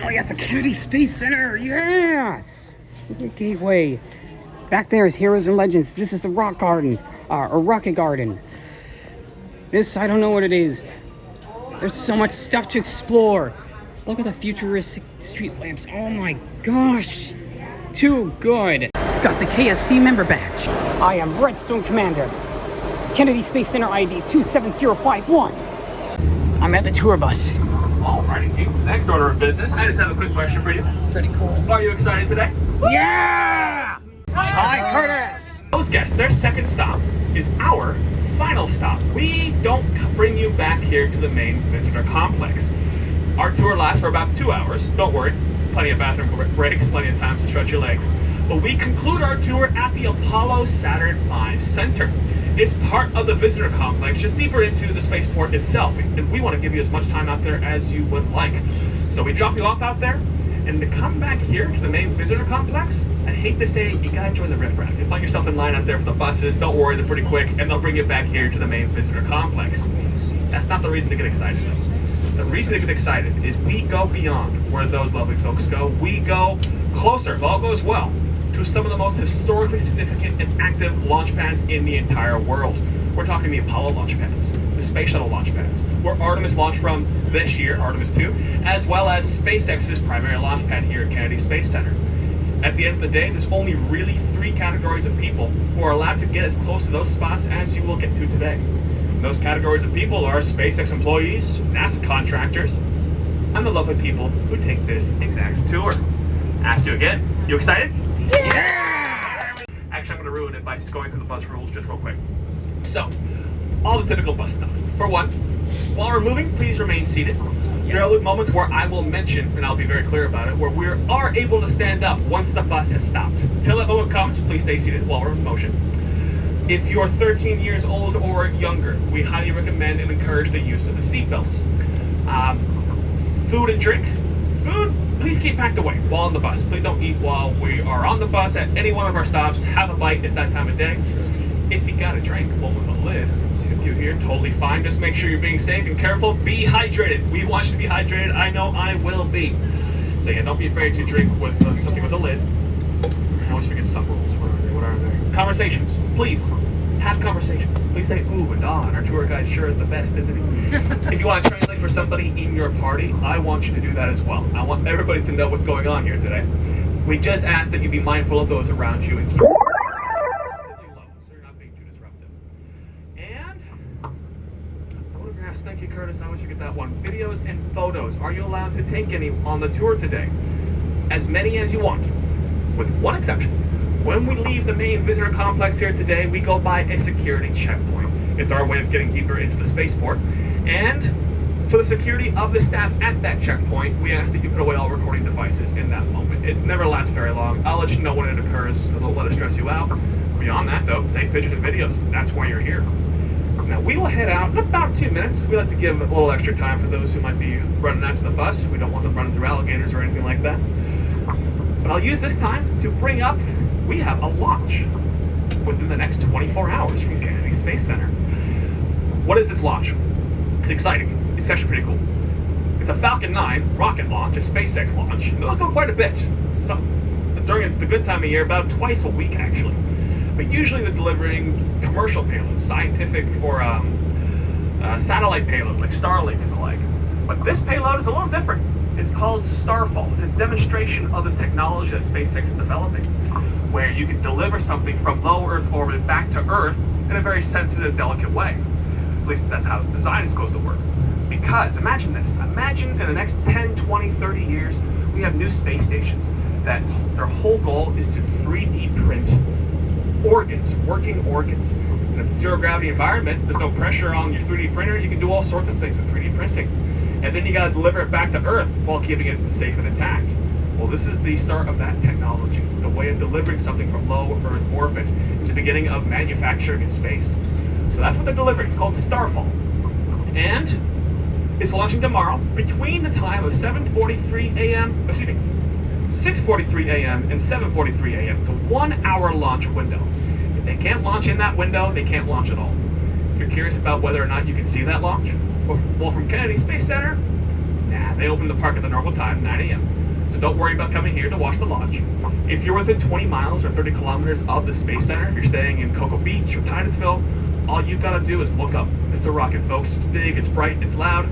finally at the Kennedy Space Center. Yes! The gateway. Back there is Heroes and Legends. This is the Rock Garden, or Rocket Garden. This, I don't know what it is. There's so much stuff to explore. Look at the futuristic street lamps. Oh my gosh. Too good. Got the KSC member badge. I am Redstone Commander. Kennedy Space Center ID 27051. I'm at the tour bus. Alrighty, team. Next order of business. I just have a quick question for you. Pretty cool. Are you excited today? Yeah! Hi, Curtis! Those guests, their second stop is our final stop. We don't bring you back here to the main visitor complex. Our tour lasts for about 2 hours. Don't worry, plenty of bathroom breaks, plenty of times to stretch your legs. But we conclude our tour at the Apollo Saturn V Center. It's part of the visitor complex, just deeper into the spaceport itself. And we want to give you as much time out there as you would like. So we drop you off out there, and to come back here to the main visitor complex, I hate to say it, you gotta join the riffraff. You'll find yourself in line out there for the buses. Don't worry, they're pretty quick, and they'll bring you back here to the main visitor complex. That's not the reason to get excited, though. The reason to get excited is we go beyond where those lovely folks go. We go closer, if all goes well, to some of the most historically significant and active launch pads in the entire world. We're talking the Apollo launch pads, the Space Shuttle launch pads, where Artemis launched from this year, Artemis 2, as well as SpaceX's primary launch pad here at Kennedy Space Center. At the end of the day, there's only really 3 categories of people who are allowed to get as close to those spots as you will get to today. And those categories of people are SpaceX employees, NASA contractors, and the lovely people who take this exact tour. Ask you again, you excited? Yeah! Actually, I'm going to ruin it by just going through the bus rules just real quick. So, all the typical bus stuff. For one, while we're moving, please remain seated. Yes. There are moments where I will mention, and I'll be very clear about it, where we are able to stand up once the bus has stopped. Till that moment comes, please stay seated while we're in motion. If you're 13 years old or younger, we highly recommend and encourage the use of the seatbelts. Food and drink. Food, please keep packed away while on the bus. Please don't eat while we are on the bus at any one of our stops. Have a bite, it's that time of day. If you got a drink, one with a lid, if you're here, totally fine. Just make sure you're being safe and careful. Be hydrated. We want you to be hydrated. I know I will be. So yeah, don't be afraid to drink with something with a lid. I always forget some rules. What are they? Conversations. Please, have conversations. Please say ooh and ah, and our tour guide sure is the best, isn't he? If you want to translate for somebody in your party, I want you to do that as well. I want everybody to know what's going on here today. We just ask that you be mindful of those around you and keep Thank you, Curtis. I always forget that one. Videos and photos. Are you allowed to take any on the tour today? As many as you want, with one exception. When we leave the main visitor complex here today, we go by a security checkpoint. It's our way of getting deeper into the spaceport. And for the security of the staff at that checkpoint, we ask that you put away all recording devices in that moment. It never lasts very long. I'll let you know when it occurs. It'll let it stress you out. Beyond that, though, take pictures and videos. That's why you're here. Now, we will head out in about 2 minutes. We like to give a little extra time for those who might be running after the bus. We don't want them running through alligators or anything like that. But I'll use this time to bring up, we have a launch within the next 24 hours from Kennedy Space Center. What is this launch? It's exciting. It's actually pretty cool. It's a Falcon 9 rocket launch, a SpaceX launch. They'll go quite a bit. So, during the good time of year, about twice a week, actually. But usually they're delivering commercial payloads, scientific or satellite payloads like Starlink and the like. But this payload is a little different. It's called Starfall. It's a demonstration of this technology that SpaceX is developing, where you can deliver something from low Earth orbit back to Earth in a very sensitive, delicate way. At least that's how the design is supposed to work. Because, imagine this. Imagine in the next 10, 20, 30 years, we have new space stations that their whole goal is to 3D print organs, working organs. In a zero-gravity environment, there's no pressure on your 3D printer. You can do all sorts of things with 3D printing. And then you got to deliver it back to Earth while keeping it safe and intact. Well, this is the start of that technology, the way of delivering something from low Earth orbit. It's the beginning of manufacturing in space. So that's what they're delivering. It's called Starfall. And it's launching tomorrow between the time of 6:43 a.m. and 7:43 a.m. It's a 1-hour launch window. If they can't launch in that window, they can't launch at all. If you're curious about whether or not you can see that launch, well, from Kennedy Space Center, Nah, they open the park at the normal time, 9 a.m. So don't worry about coming here to watch the launch. If you're within 20 miles or 30 kilometers of the Space Center, if you're staying in Cocoa Beach or Titusville, all you've got to do is look up. It's a rocket, folks. It's big, it's bright, it's loud.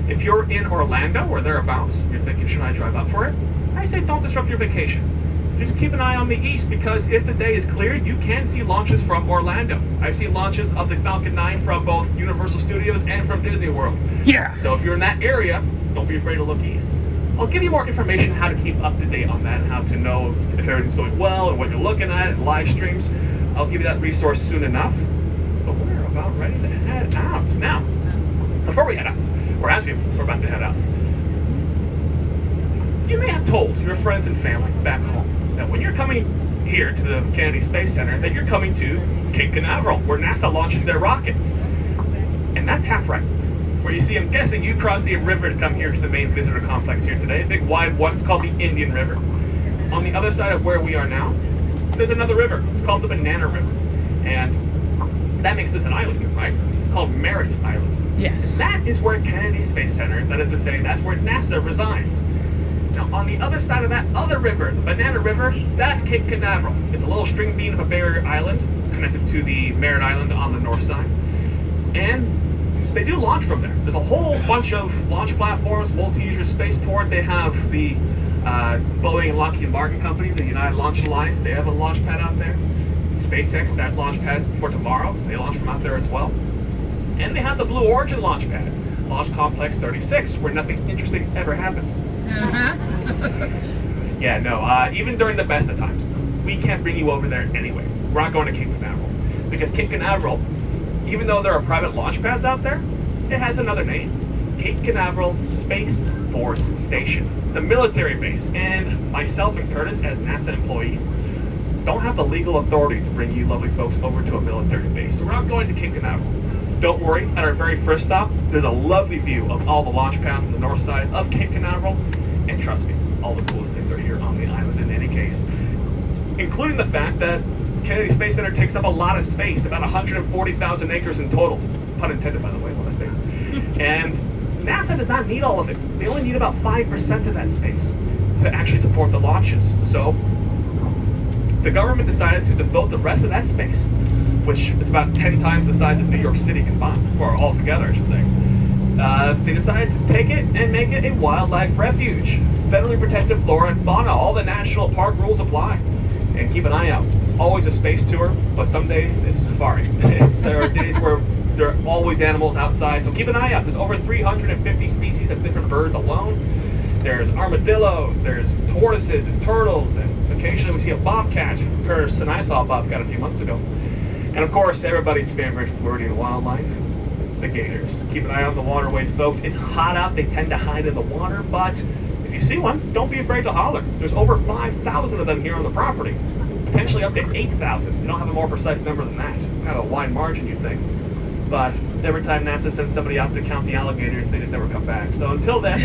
If you're in Orlando or thereabouts, you're thinking, should I drive up for it? I say don't disrupt your vacation. Just keep an eye on the east, because if the day is clear, you can see launches from Orlando. I've seen launches of the Falcon 9 from both Universal Studios and from Disney World. Yeah. So if you're in that area, don't be afraid to look east. I'll give you more information how to keep up to date on that and how to know if everything's going well and what you're looking at and live streams. I'll give you that resource soon enough. But we're about ready to head out. Now, before we head out, or as we're about to head out, you may have told your friends and family back home that when you're coming here to the Kennedy Space Center, that you're coming to Cape Canaveral, where NASA launches their rockets. And that's half right. For you see, I'm guessing you crossed a river to come here to the main visitor complex here today, a big wide one. It's called the Indian River. On the other side of where we are now, there's another river. It's called the Banana River. And that makes this an island, right? It's called Merritt Island. Yes. That is where Kennedy Space Center, that is to say, that's where NASA resides. Now, on the other side of that other river, the Banana River, that's Cape Canaveral. It's a little string bean of a barrier island connected to the Merritt Island on the north side. And they do launch from there. There's a whole bunch of launch platforms, multi-user spaceport. They have the Boeing and Lockheed Martin company, the United Launch Alliance. They have a launch pad out there. SpaceX, that launch pad for tomorrow, they launch from out there as well. And they have the Blue Origin launch pad, Launch Complex 36, where nothing interesting ever happens. Yeah, no, even during the best of times, we can't bring you over there anyway. We're not going to Cape Canaveral. Because Cape Canaveral, even though there are private launch pads out there, it has another name. Cape Canaveral Space Force Station. It's a military base, and myself and Curtis, as NASA employees, don't have the legal authority to bring you lovely folks over to a military base. So we're not going to Cape Canaveral. Don't worry, at our very first stop, there's a lovely view of all the launch pads on the north side of Cape Canaveral, and trust me, all the coolest things are here on the island in any case. Including the fact that Kennedy Space Center takes up a lot of space, about 140,000 acres in total. Pun intended, by the way, a lot of space. And NASA does not need all of it. They only need about 5% of that space to actually support the launches. So the government decided to devote the rest of that space, which is about 10 times the size of New York City combined, or altogether, I should say. They decided to take it and make it a wildlife refuge. Federally protected flora and fauna, all the national park rules apply. And keep an eye out. It's always a space tour, but some days it's a safari. There are days where there are always animals outside, so keep an eye out. There's over 350 species of different birds alone. There's armadillos, there's tortoises and turtles, and occasionally we see a bobcat. Curtis and I saw a bobcat a few months ago. And of course, everybody's favorite Floridian wildlife, the gators. Keep an eye on the waterways, folks. It's hot out. They tend to hide in the water, but if you see one, don't be afraid to holler. There's over 5,000 of them here on the property, potentially up to 8,000. They don't have a more precise number than that. Kind of a wide margin, you'd think. But every time NASA sends somebody out to count the alligators, they just never come back. So until then,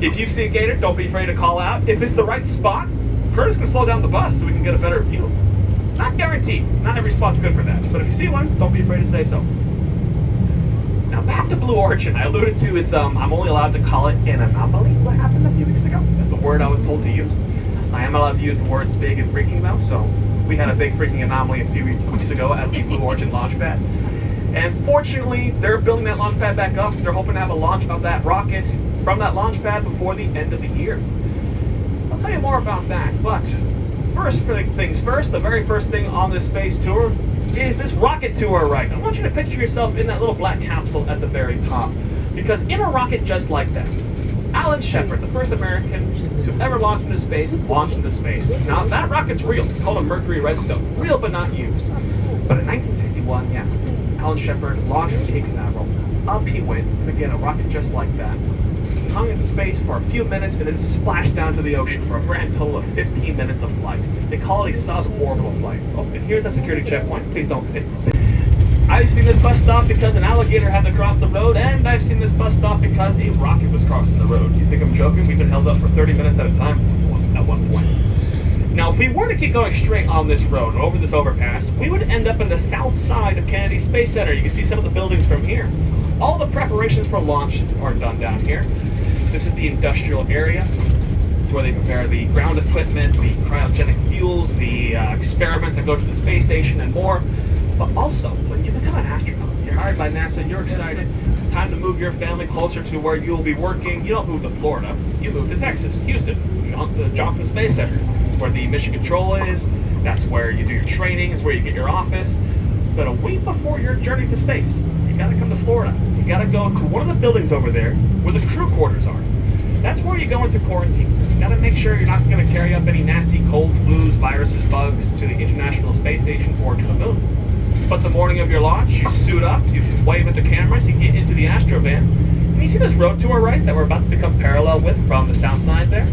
if you see a gator, don't be afraid to call out. If it's the right spot, Curtis can slow down the bus so we can get a better view. Not guaranteed. Not every spot's good for that. But if you see one, don't be afraid to say so. Now back to Blue Origin. I alluded to it's I'm only allowed to call it an anomaly. What happened a few weeks ago? That's the word I was told to use. I am allowed to use the words big and freaking though. So we had a big freaking anomaly a few weeks ago at the Blue Origin launch pad. And fortunately, they're building that launch pad back up. They're hoping to have a launch of that rocket from that launch pad before the end of the year. I'll tell you more about that. But first things first, the very first thing on this space tour is this rocket tour, right? I want you to picture yourself in that little black capsule at the very top. Because in a rocket just like that, Alan Shepard, the first American to ever launch into space, launched into space. Now, that rocket's real. It's called a Mercury Redstone. Real, but not used. But in 1961, yeah, Alan Shepard launched from Cape Canaveral. Up he went, and again, a rocket just like that. Hung in space for a few minutes and then splashed down to the ocean for a grand total of 15 minutes of flight. They call it a suborbital flight. Oh, and here's a security checkpoint. Please don't hit. I've seen this bus stop because an alligator had to cross the road, and I've seen this bus stop because a rocket was crossing the road. You think I'm joking? We've been held up for 30 minutes at a time at one point. Now, if we were to keep going straight on this road, over this overpass, we would end up in the south side of Kennedy Space Center. You can see some of the buildings from here. all the preparations for launch are done down here. This is the industrial area. It's where they prepare the ground equipment, the cryogenic fuels, the experiments that go to the space station, and more. But also, when you become an astronaut, you're hired by NASA, you're excited, time to move your family closer to where you'll be working. You don't move to Florida, you move to Texas, Houston, the Johnson Space Center, where the mission control is. That's where you do your training, it's where you get your office. But a week before your journey to space, you gotta come to Florida. You gotta go to one of the buildings over there where the crew quarters are. That's where you go into quarantine. You gotta make sure you're not gonna carry up any nasty colds, flus, viruses, bugs to the International Space Station or to the moon. But the morning of your launch, you suit up, you wave at the cameras, you get into the Astrovan, and you see this road to our right that we're about to become parallel with from the south side there.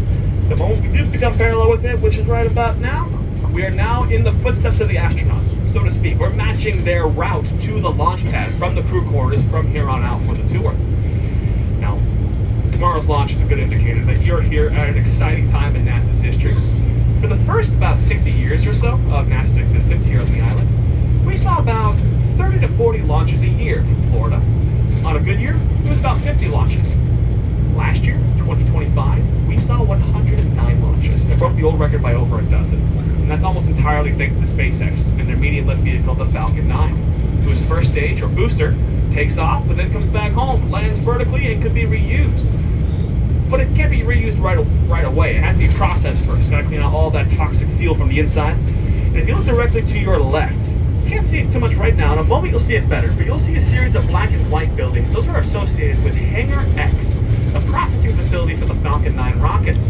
The moment we do become parallel with it, which is right about now, we are now in the footsteps of the astronauts, so to speak. We're matching their route to the launch pad from the crew quarters from here on out for the tour. Now, tomorrow's launch is a good indicator that you're here at an exciting time in NASA's history. For the first about 60 years or so of NASA's existence here on the island, we saw about 30 to 40 launches a year from Florida. On a good year, it was about 50 launches. Last year, 2025, we saw 109 launches. It broke the old record by over a dozen. And that's almost entirely thanks to SpaceX and their medium-lift vehicle, the Falcon 9, whose first stage, or booster, takes off, but then comes back home, lands vertically, and could be reused. But it can't be reused right away. It has to be processed first. It's got to clean out all that toxic fuel from the inside. And if you look directly to your left, you can't see it too much right now. In a moment, you'll see it better. But you'll see a series of black and white buildings. Those are associated with Hangar X, a processing facility for the Falcon 9 rockets.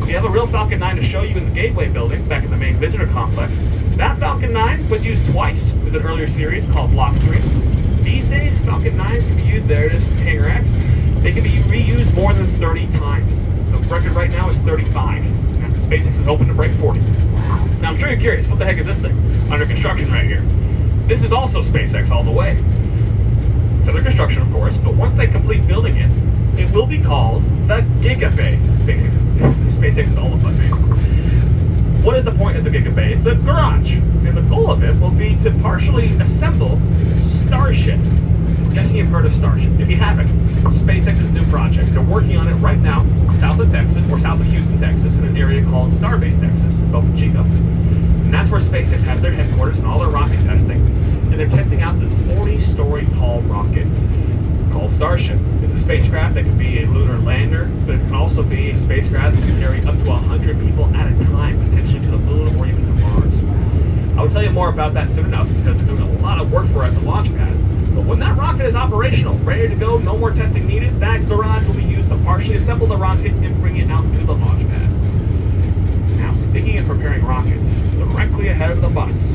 We have a real Falcon 9 to show you in the Gateway building, back in the main visitor complex. That Falcon 9 was used twice. It was an earlier series called Block 3. These days, Falcon 9s can be used, there it is, Hangar X. They can be reused more than 30 times. The record right now is 35. And SpaceX is hoping to break 40. Now, I'm sure you're curious, what the heck is this thing? Under construction right here. This is also SpaceX all the way. It's under construction, of course, but once they complete building it, it will be called the Gigabay. SpaceX is all the fun names. What is the point of the Gigabay? It's a garage, and the goal of it will be to partially assemble Starship. I'm guessing you've heard of Starship. If you haven't, SpaceX's new project. They're working on it right now, south of Texas, or south of Houston, Texas, in an area called Starbase, Texas, Boca Chica. And that's where SpaceX has their headquarters and all their rocket testing. And they're testing out this 40-story tall rocket called Starship. It's a spacecraft that can be a lunar lander, but it can also be a spacecraft that can carry up to 100 people at a time, potentially to the moon or even to Mars. I will tell you more about that soon enough because they're doing a lot of work for it at the launch pad. But when that rocket is operational, ready to go, no more testing needed, that garage will be used to partially assemble the rocket and bring it out to the launch pad. Now, speaking of preparing rockets, directly ahead of the bus,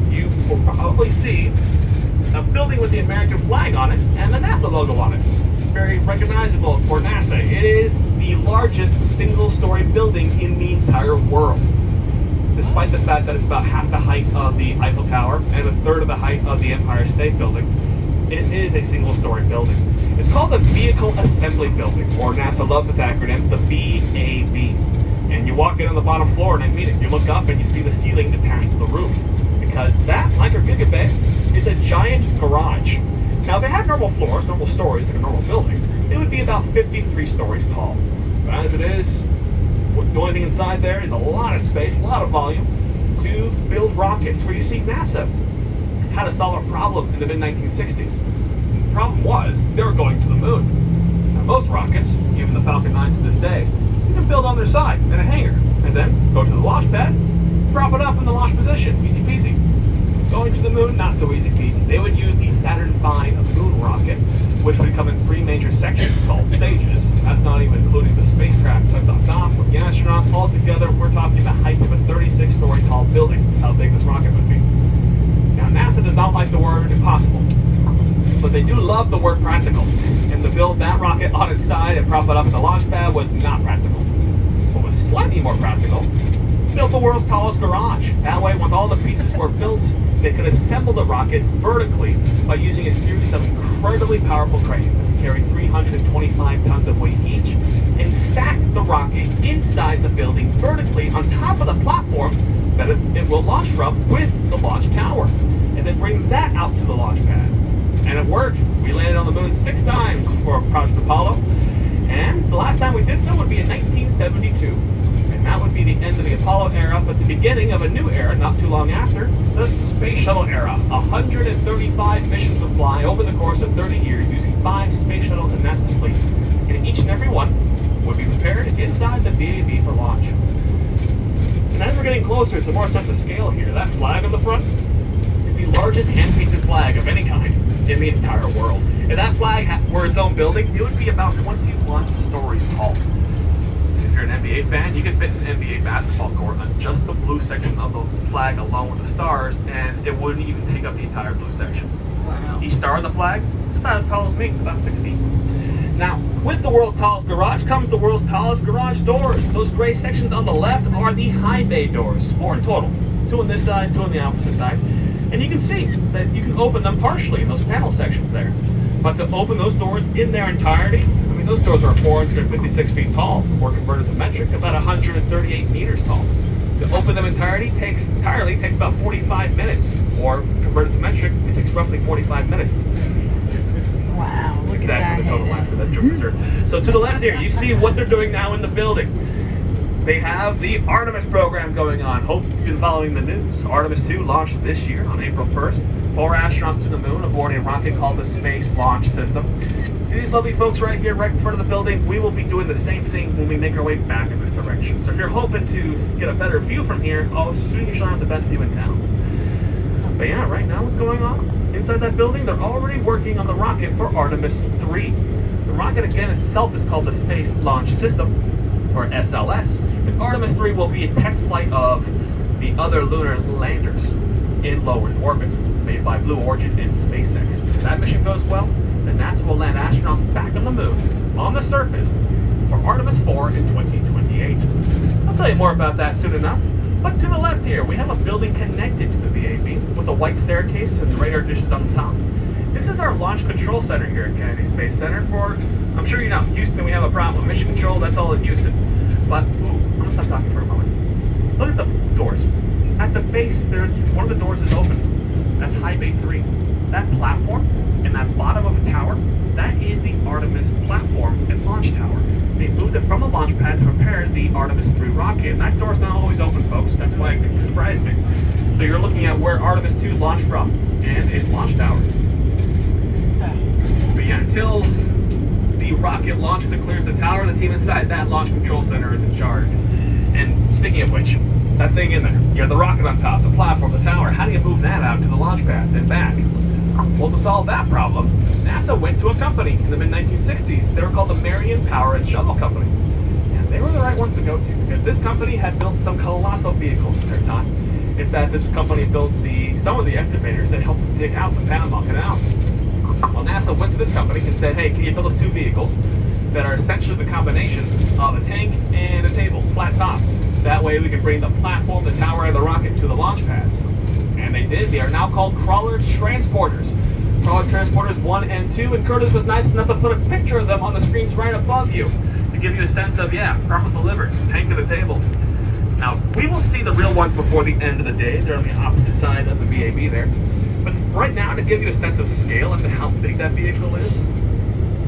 you will probably see a building with the American flag on it and the NASA logo on it. Very recognizable for NASA. It is the largest single-story building in the entire world. Despite the fact that it's about half the height of the Eiffel Tower and a third of the height of the Empire State Building, it is a single-story building. It's called the Vehicle Assembly Building, or NASA loves its acronyms, the VAB. And you walk in on the bottom floor and I mean it. You look up and you see the ceiling attached to the roof. Because that, like our Gigabay, is a giant garage. Now, if it had normal floors, normal stories, like a normal building, it would be about 53 stories tall. But as it is, the only thing inside there is a lot of space, a lot of volume to build rockets. For you see, NASA had to solve a problem in the mid-1960s. The problem was they were going to the moon. Now, most rockets, even the Falcon 9 to this day, you can build on their side in a hangar, and then go to the launch pad, drop it up in the launch position, easy peasy. Going to the moon, not so easy peasy. They would use the Saturn V moon rocket, which would come in 3 major sections called stages. That's not even including the spacecraft tucked on top with the astronauts. All together, we're talking the height of a 36-story tall building. That's how big this rocket would be. Now, NASA does not like the word impossible, but they do love the word practical. And to build that rocket on its side and prop it up at the launch pad was not practical. What was slightly more practical, built the world's tallest garage. That way, once all the pieces were built, they could assemble the rocket vertically by using a series of incredibly powerful cranes that can carry 325 tons of weight each and stack the rocket inside the building vertically on top of the platform that it will launch from with the launch tower, and then bring that out to the launch pad. And it worked. We landed on the moon 6 times for Project Apollo. And the last time we did so would be in 1972. And that would be the end of the Apollo era, but the beginning of a new era not too long after, the Space Shuttle era. 135 missions would fly over the course of 30 years using 5 space shuttles in NASA's fleet. And each and every one would be prepared inside the VAB for launch. And as we're getting closer, some more sense of scale here. That flag on the front is the largest hand-painted flag of any kind in the entire world. If that flag were its own building, it would be about 21 stories tall. If you're an NBA fan, you could fit an NBA basketball court on just the blue section of the flag alone with the stars, and it wouldn't even take up the entire blue section. Wow. Each star on the flag is about as tall as me, about 6 feet. Now, with the world's tallest garage comes the world's tallest garage doors. Those gray sections on the left are the high bay doors, 4 in total. 2 on this side, 2 on the opposite side. And you can see that you can open them partially in those panel sections there. But to open those doors in their entirety, I mean, those doors are 456 feet tall, or converted to metric, about 138 meters tall. To open them entirely takes about 45 minutes, or converted to metric, it takes roughly 45 minutes. Wow, look at that. Exactly the total length of that Jupiter. So to the left here, you see what they're doing now in the building. They have the Artemis program going on. Hope you've been following the news. Artemis 2 launched this year on April 1st. 4 astronauts to the moon aboard a rocket called the Space Launch System. See these lovely folks right here, right in front of the building? We will be doing the same thing when we make our way back in this direction. So if you're hoping to get a better view from here, soon you shall have the best view in town. But yeah, right now what's going on? Inside that building, they're already working on the rocket for Artemis 3. The rocket again itself is called the Space Launch System, or SLS. And Artemis 3 will be a test flight of the other lunar landers in low Earth orbit, made by Blue Origin and SpaceX. If that mission goes well, then NASA will land astronauts back on the moon, on the surface, for Artemis 4 in 2028. I'll tell you more about that soon enough. But to the left here, we have a building connected to the VAB with a white staircase and radar dishes on the top. This is our Launch Control Center here at Kennedy Space Center for, I'm sure you know, Houston, we have a problem. Mission control, that's all in Houston. But, I'm gonna stop talking for a moment. Look at the doors. At the base, one of the doors is open. That's High Bay 3. That platform in that bottom of the tower, that is the Artemis platform and launch tower. They moved it from the launch pad to prepare the Artemis 3 rocket, and that door's not always open, folks. That's why it surprised me. So you're looking at where Artemis 2 launched from, and its launch tower. But yeah, until the rocket launches and clears the tower, the team inside that Launch Control Center is in charge. And speaking of which, that thing in there, you have the rocket on top, the platform, the tower. How do you move that out to the launch pads and back? Well, to solve that problem, NASA went to a company in the mid-1960s. They were called the Marion Power and Shuttle Company. And they were the right ones to go to, because this company had built some colossal vehicles in their time. In fact, this company built some of the excavators that helped dig out the Panama Canal. Well, NASA went to this company and said, hey, can you build us 2 vehicles that are essentially the combination of a tank and a table, flat top. That way we can bring the platform, the tower, and the rocket to the launch pads. And they did. They are now called crawler transporters. Crawler transporters 1 and 2, and Curtis was nice enough to put a picture of them on the screens right above you to give you a sense of, yeah, purpose delivered, tank to the table. Now, we will see the real ones before the end of the day. They're on the opposite side of the VAB there. But right now, to give you a sense of scale and how big that vehicle is,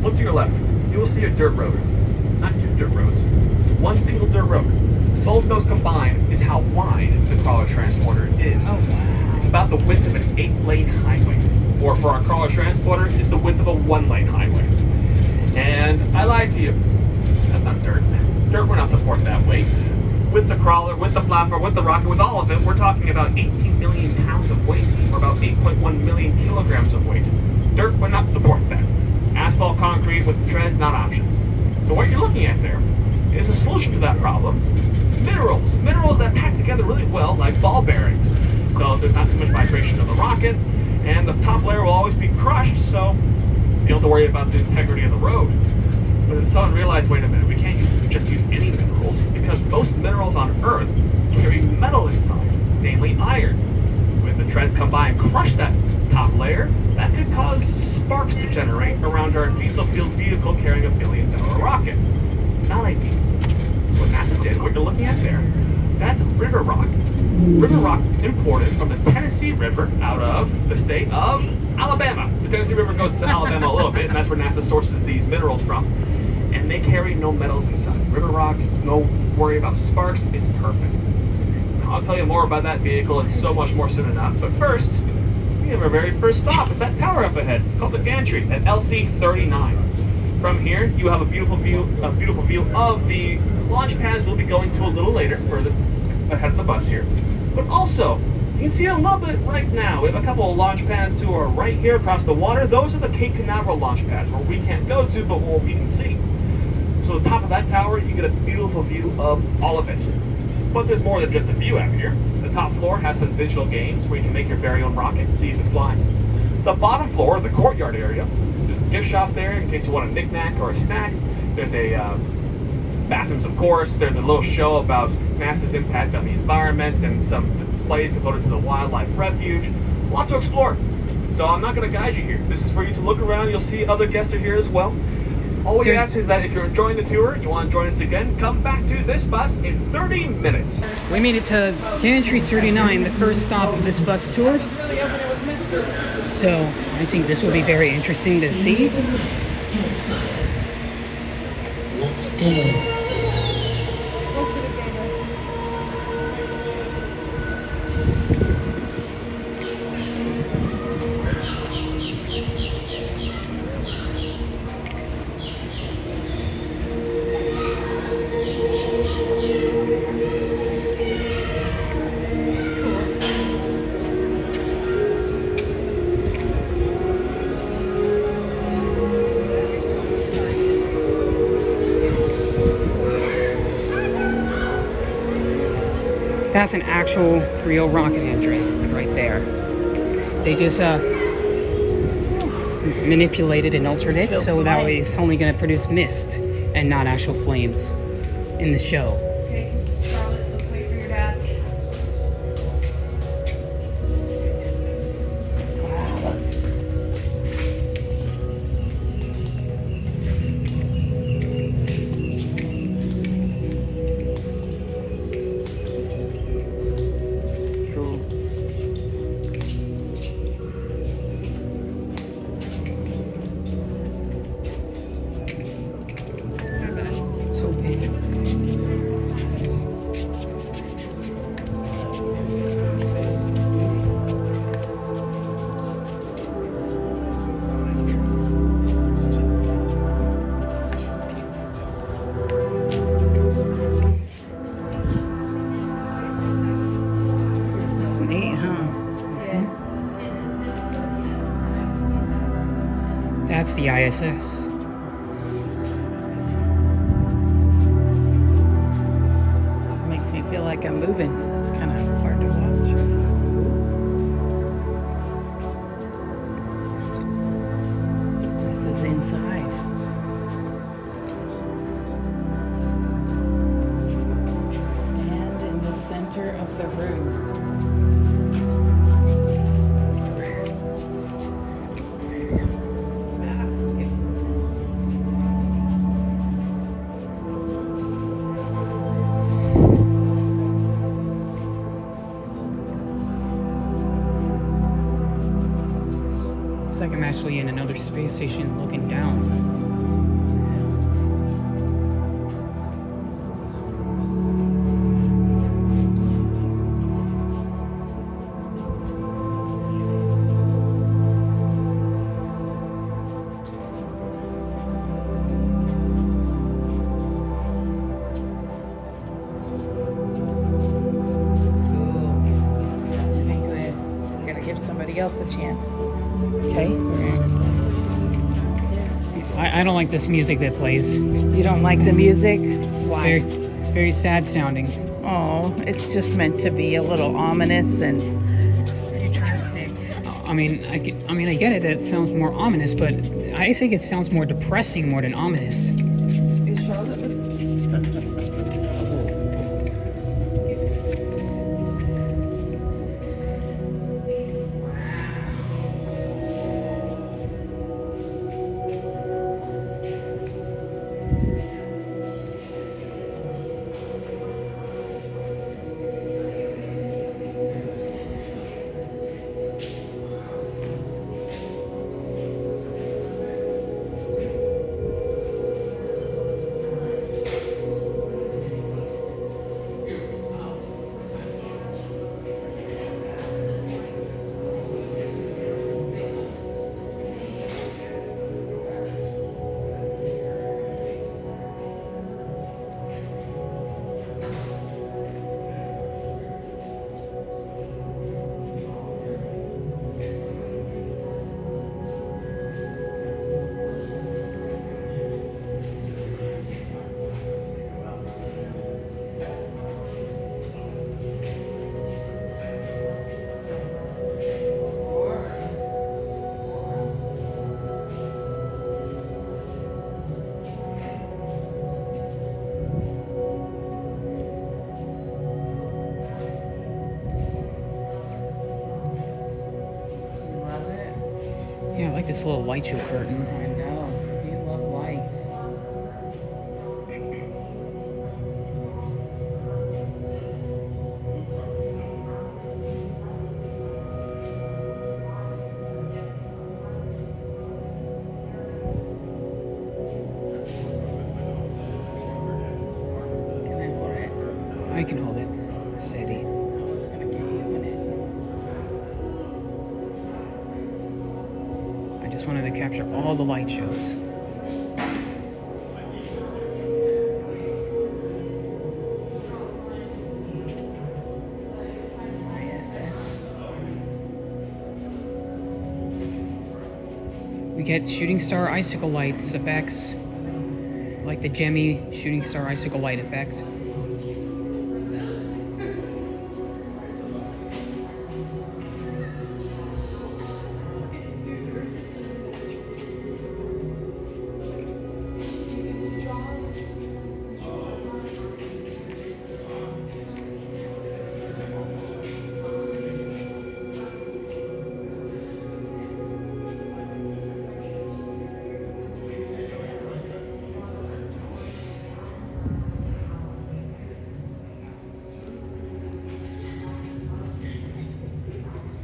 look to your left. You will see a dirt road. Not 2 dirt roads. 1 single dirt road. Both of those combined is how wide the crawler transporter is. Oh, wow. It's about the width of an 8-lane highway. Or for our crawler transporter, it's the width of a 1-lane highway. And I lied to you. That's not dirt. Dirt will not support that weight. With the crawler, with the platform, with the rocket, with all of it, we're talking about 18 million pounds of weight, or about 8.1 million kilograms of weight. Dirt would not support that. Asphalt, concrete with treads, not options. So what you're looking at there is a solution to that problem. Minerals that pack together really well, like ball bearings. So there's not too much vibration on the rocket, and the top layer will always be crushed, so you don't have to worry about the integrity of the road. But then someone realized, wait a minute, we can't just use any minerals, because most minerals on Earth carry metal inside, namely iron. When the treads come by and crush that top layer, that could cause sparks to generate around our diesel-fueled vehicle carrying a $1 billion rocket. Not ideal. So what NASA did, what you're looking at there, That's river rock. River rock imported from the Tennessee River out of the state of Alabama. The Tennessee River goes to Alabama a little bit, and that's where NASA sources these minerals from. And they carry no metals inside. River rock, no worry about sparks, it's perfect. I'll tell you more about that vehicle and so much more soon enough. But first, we have our very first stop. It's that tower up ahead. It's called the gantry at LC39. From here, you have a beautiful view of the launch pads we'll be going to a little later, further ahead of the bus here. But also, you can see a little bit right now. We have a couple of launch pads to our right here across the water. Those are the Cape Canaveral launch pads, where we can't go to, but where we can see. So the top of that tower, you get a beautiful view of all of it. But there's more than just a view out here. The top floor has some digital games where you can make your very own rocket, see if it flies. The bottom floor, the courtyard area, there's a gift shop there in case you want a knick-knack or a snack. There's a bathrooms, of course. There's a little show about NASA's impact on the environment and some displays devoted to the wildlife refuge. A lot to explore. So I'm not going to guide you here. This is for you to look around. You'll see other guests are here as well. All we ask is that if you're enjoying the tour, you want to join us again, come back to this bus in 30 minutes. We made it to Gantry 39, the first stop of this bus tour. So I think this will be very interesting to see. Let's go. That's an actual real rocket entry right there. They just manipulated and altered it so that way it's only going to produce mist and not actual flames in the show. Okay, Charlotte, let's wait for your dad. So big. That's neat, huh? That's the ISS. Makes me feel like I'm moving. It's kind of hard to watch. This is inside. Stand in the center of the room. It's like I'm actually in another space station looking down. Give somebody else a chance. Okay? I don't like this music that plays. You don't like the music? Why? It's very sad sounding. Oh, it's just meant to be a little ominous and futuristic. I mean, I get it that it sounds more ominous, but I think it sounds more depressing more than ominous. Is Charlotte with like this little light show curtain. I know. You love lights. Can I hold it? I can hold it. Steady. I'm just gonna get you in it. I just wanted to capture all the light shows. We get shooting star icicle lights effects, like the Gemmy shooting star icicle light effect.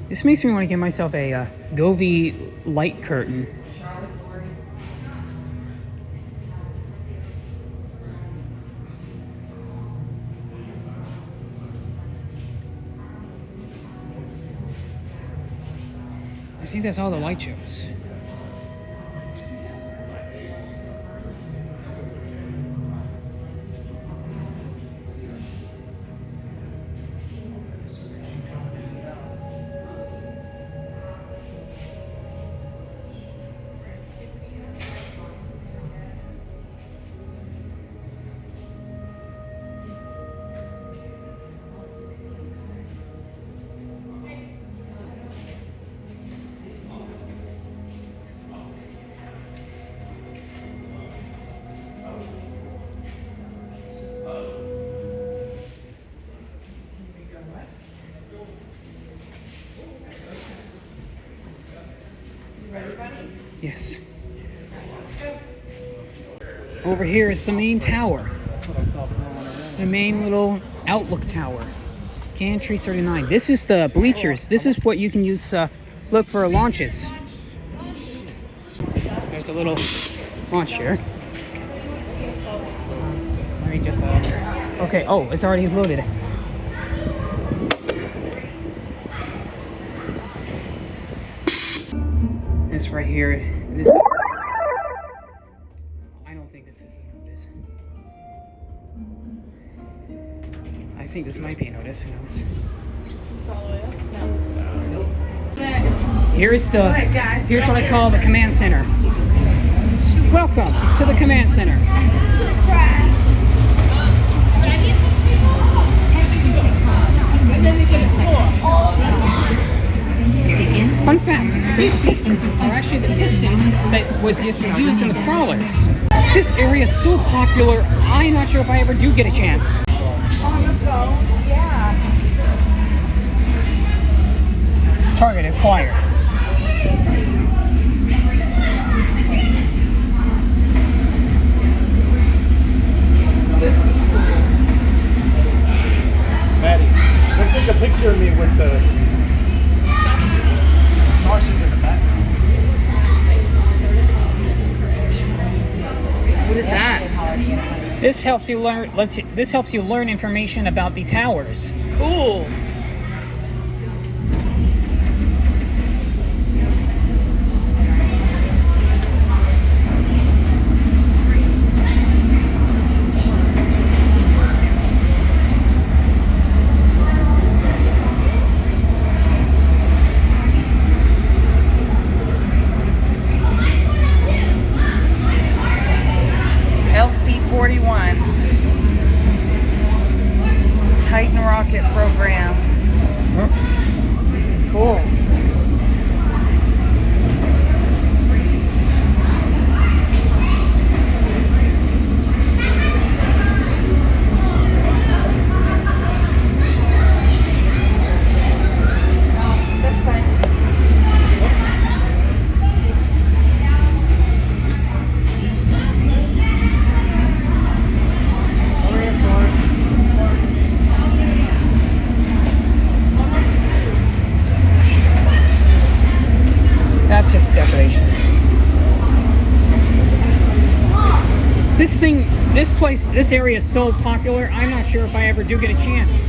This makes me want to get myself a Govee light curtain. I think that's all the light shows. Yes. Over here is the main tower. The main little outlook tower. Gantry 39. This is the bleachers. This is what you can use to look for launches. There's a little launch here. Let me just, okay, oh, it's already loaded. This right here, this. I don't think this is a notice. I think this might be a notice. Who knows? Here's what I call the command center. Welcome to the command center. Fun fact, these pistons are actually the pistons that was used in the crawlers. This area is so popular, I'm not sure if I ever do get a chance. Target acquired. Maddie, let's take a picture of me with the Martians in the background. What is that? This helps you learn. This helps you learn information about the towers. Cool. LC-41 Titan rocket program. Oops. Cool. This area is so popular, I'm not sure if I ever do get a chance.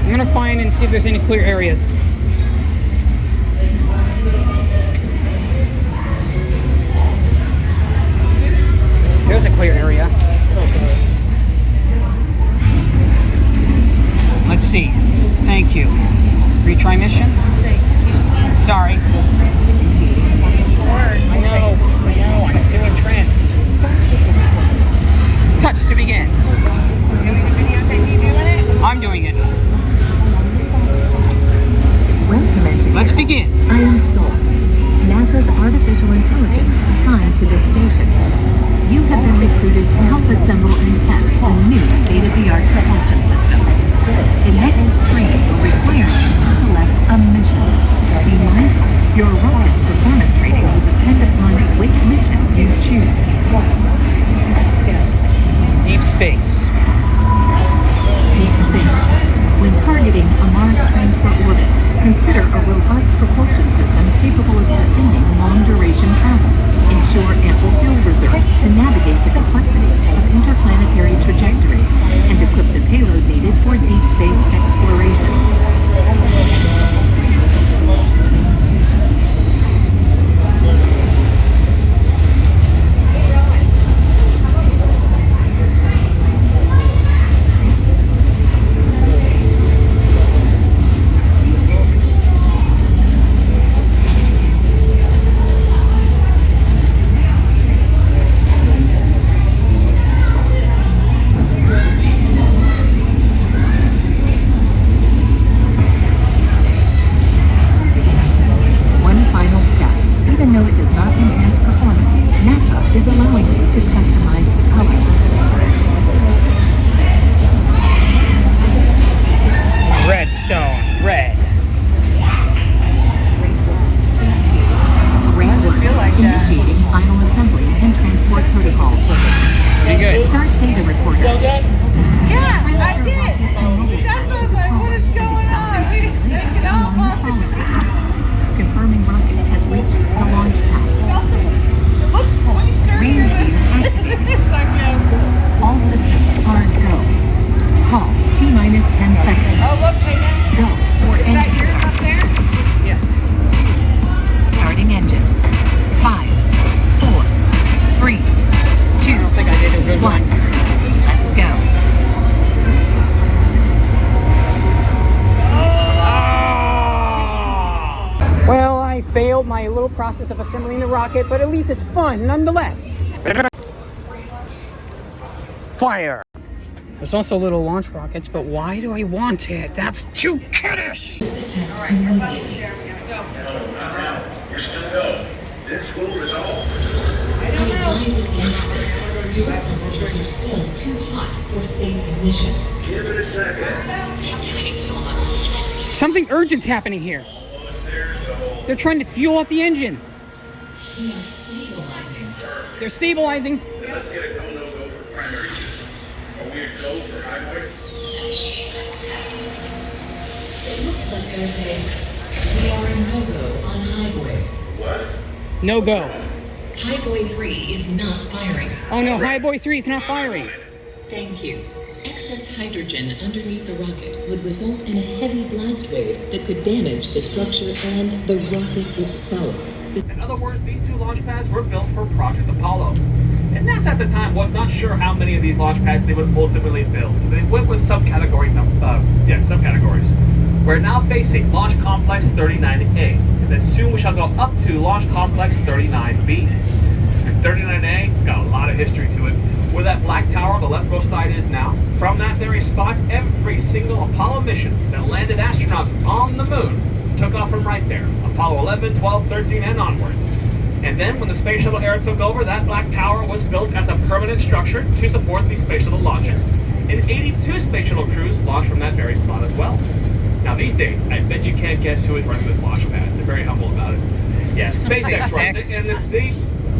I'm gonna find and see if there's any clear areas. There's a clear area. Let's see. Thank you. Retry mission? Sorry. I know. I'm too entranced. Touch to begin. I'm doing it. Let's begin. I am Sol, NASA's artificial intelligence assigned to this station. You have been recruited to help assemble and test a new state-of-the-art propulsion system. The next screen will require you to select a mission. Be mindful, your rocket's performance rating will depend upon which mission you choose. Deep space. Deep space. When targeting a Mars transfer orbit, consider a robust propulsion system capable of sustaining long-duration travel. Ensure ample fuel reserves to navigate the complexities of interplanetary trajectories and equip the payload needed for deep space exploration. Failed my little process of assembling the rocket, but at least it's fun nonetheless. Fire! There's also little launch rockets, but why do I want it? That's too kiddish! The test immediately. You're still go. This school is all. I advise against this. Your temperatures are still too hot for safe ignition. Give it a second. Calculating fuel. Something urgent's happening here. They're trying to fuel up the engine. We are stabilizing. They're stabilizing. Let's get a go, no go for primary system. Are we a go for highway? It looks like there's we are a no-go on highways. What? No go. Highway 3 is not firing. Oh no, Highboy 3 is not firing. Thank you. Excess hydrogen underneath the rocket would result in a heavy blast wave that could damage the structure and the rocket itself. In other words, these two launch pads were built for Project Apollo. And NASA at the time was not sure how many of these launch pads they would ultimately build, so they went with subcategories. We're now facing Launch Complex 39A, and then soon we shall go up to Launch Complex 39B. And 39A, it's got a lot of history to it. Where that black tower on the leftmost side is now, from that very spot, every single Apollo mission that landed astronauts on the moon took off from right there. Apollo 11, 12, 13, and onwards. And then when the Space Shuttle era took over, that black tower was built as a permanent structure to support these Space Shuttle launches. And 82 Space Shuttle crews launched from that very spot as well. Now these days, I bet you can't guess who is running this launch pad. They're very humble about it. Yeah, SpaceX runs it, and they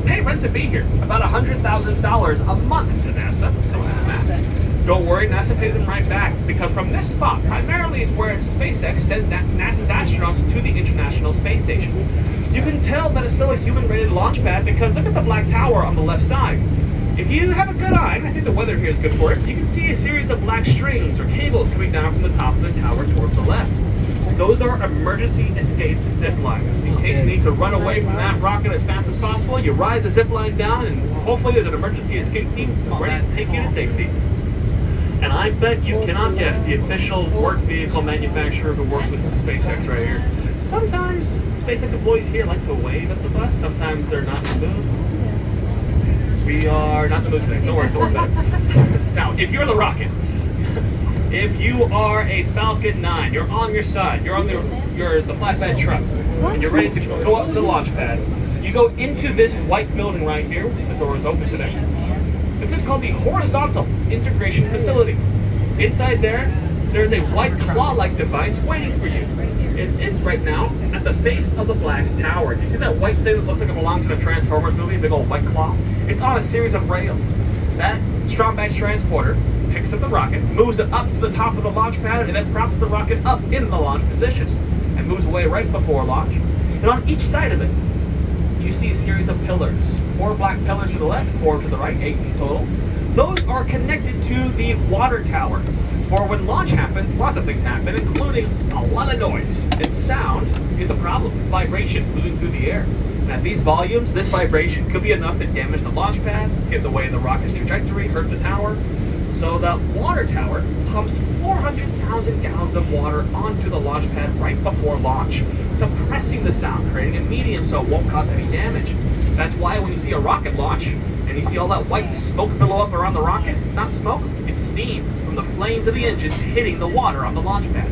pay rent to be here. About $100,000 a month to NASA. So that's math. Don't worry, NASA pays them right back, because from this spot, primarily is where SpaceX sends NASA's astronauts to the International Space Station. You can tell that it's still a human-rated launch pad because look at the black tower on the left side. If you have a good eye, and I think the weather here is good for it, you can see a series of black strings or cables coming down from the top of the tower towards the left. Those are emergency escape zip lines. In case you need to run away from that rocket as fast as possible, you ride the zip line down and hopefully there's an emergency escape team ready to take you to safety. And I bet you cannot guess the official work vehicle manufacturer who works with SpaceX right here. Sometimes SpaceX employees here like to wave at the bus, sometimes they're not in the mood. We are not in the mood today, don't worry about it. Now, if you're the rocket, if you are a Falcon 9, you're on your side, you're on the flatbed truck, and you're ready to go up to the launch pad, you go into this white building right here. The door is open today. This is called the Horizontal Integration Facility. Inside there's a white claw-like device waiting for you. It is right now at the base of the black tower. Do you see that white thing that looks like it belongs in a Transformers movie, a big old white claw? It's on a series of rails. That Stromback transporter picks up the rocket, moves it up to the top of the launch pad, and then props the rocket up in the launch position, and moves away right before launch. And on each side of it, you see a series of pillars. 4 black pillars to the left, 4 to the right, 8 in total. Those are connected to the water tower. For when launch happens, lots of things happen, including a lot of noise. And sound is a problem. It's vibration moving through the air. And at these volumes, this vibration could be enough to damage the launch pad, get in the way of the rocket's trajectory, hurt the tower. So the water tower pumps 400,000 gallons of water onto the launch pad right before launch, suppressing the sound, creating a medium so it won't cause any damage. That's why when you see a rocket launch and you see all that white smoke billow up around the rocket, it's not smoke, it's steam from the flames of the engines hitting the water on the launch pad.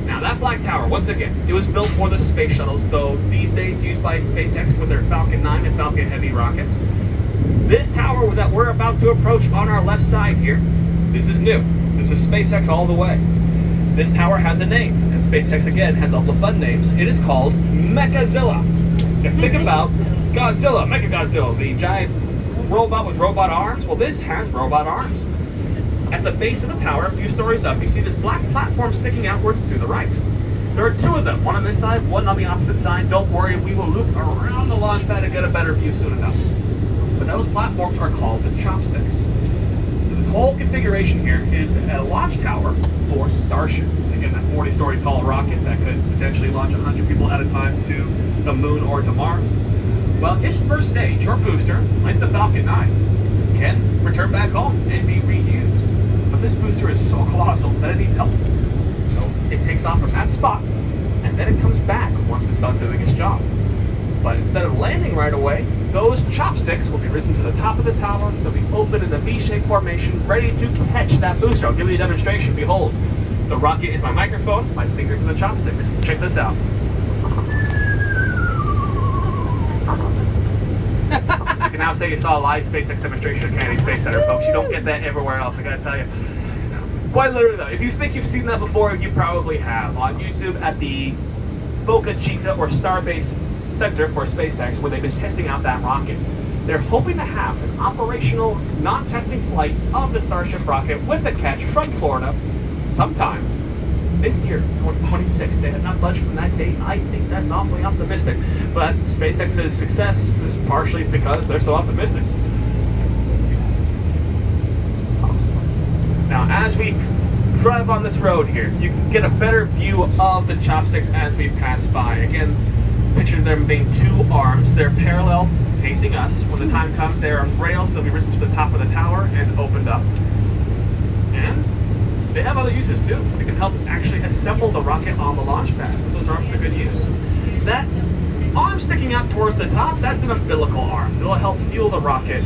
Now that black tower, once again, it was built for the space shuttles, though these days used by SpaceX with their Falcon 9 and Falcon Heavy rockets. This tower that we're about to approach on our left side here, this is new. This is SpaceX all the way. This tower has a name, and SpaceX again has all the fun names. It is called Mechazilla. Let's think about Godzilla, Mechagodzilla, the giant robot with robot arms. Well, this has robot arms. At the base of the tower, a few stories up, you see this black platform sticking outwards to the right. There are 2 of them, one on this side, one on the opposite side. Don't worry, we will loop around the launch pad and get a better view soon enough. But those platforms are called the chopsticks. So this whole configuration here is a launch tower for Starship. Again, that 40-story tall rocket that could potentially launch 100 people at a time to the moon or to Mars. Well, its first stage, or booster, like the Falcon 9, can return back home and be reused. But this booster is so colossal that it needs help. So it takes off from that spot, and then it comes back once it's done doing its job. But instead of landing right away, those chopsticks will be risen to the top of the tower. They'll be open in a V-shaped formation, ready to catch that booster. I'll give you a demonstration. Behold, the rocket is my microphone, my fingers are the chopsticks. Check this out. You can now say you saw a live SpaceX demonstration at Kennedy Space Center, folks. You don't get that everywhere else, I gotta tell you. Quite literally though, if you think you've seen that before, you probably have. On YouTube at the Boca Chica or Starbase Center for SpaceX, where they've been testing out that rocket. They're hoping to have an operational, non-testing flight of the Starship rocket with a catch from Florida sometime this year, 2026. They have not budged from that date. I think that's awfully optimistic. But SpaceX's success is partially because they're so optimistic. Now, as we drive on this road here, you can get a better view of the chopsticks as we pass by. Again, picture them being 2 arms. They're parallel facing us. When the time comes, they're on rails. They'll be risen to the top of the tower and opened up. And they have other uses too. They can help actually assemble the rocket on the launch pad. Those arms are good use. That arm sticking out towards the top, that's an umbilical arm. It'll help fuel the rocket.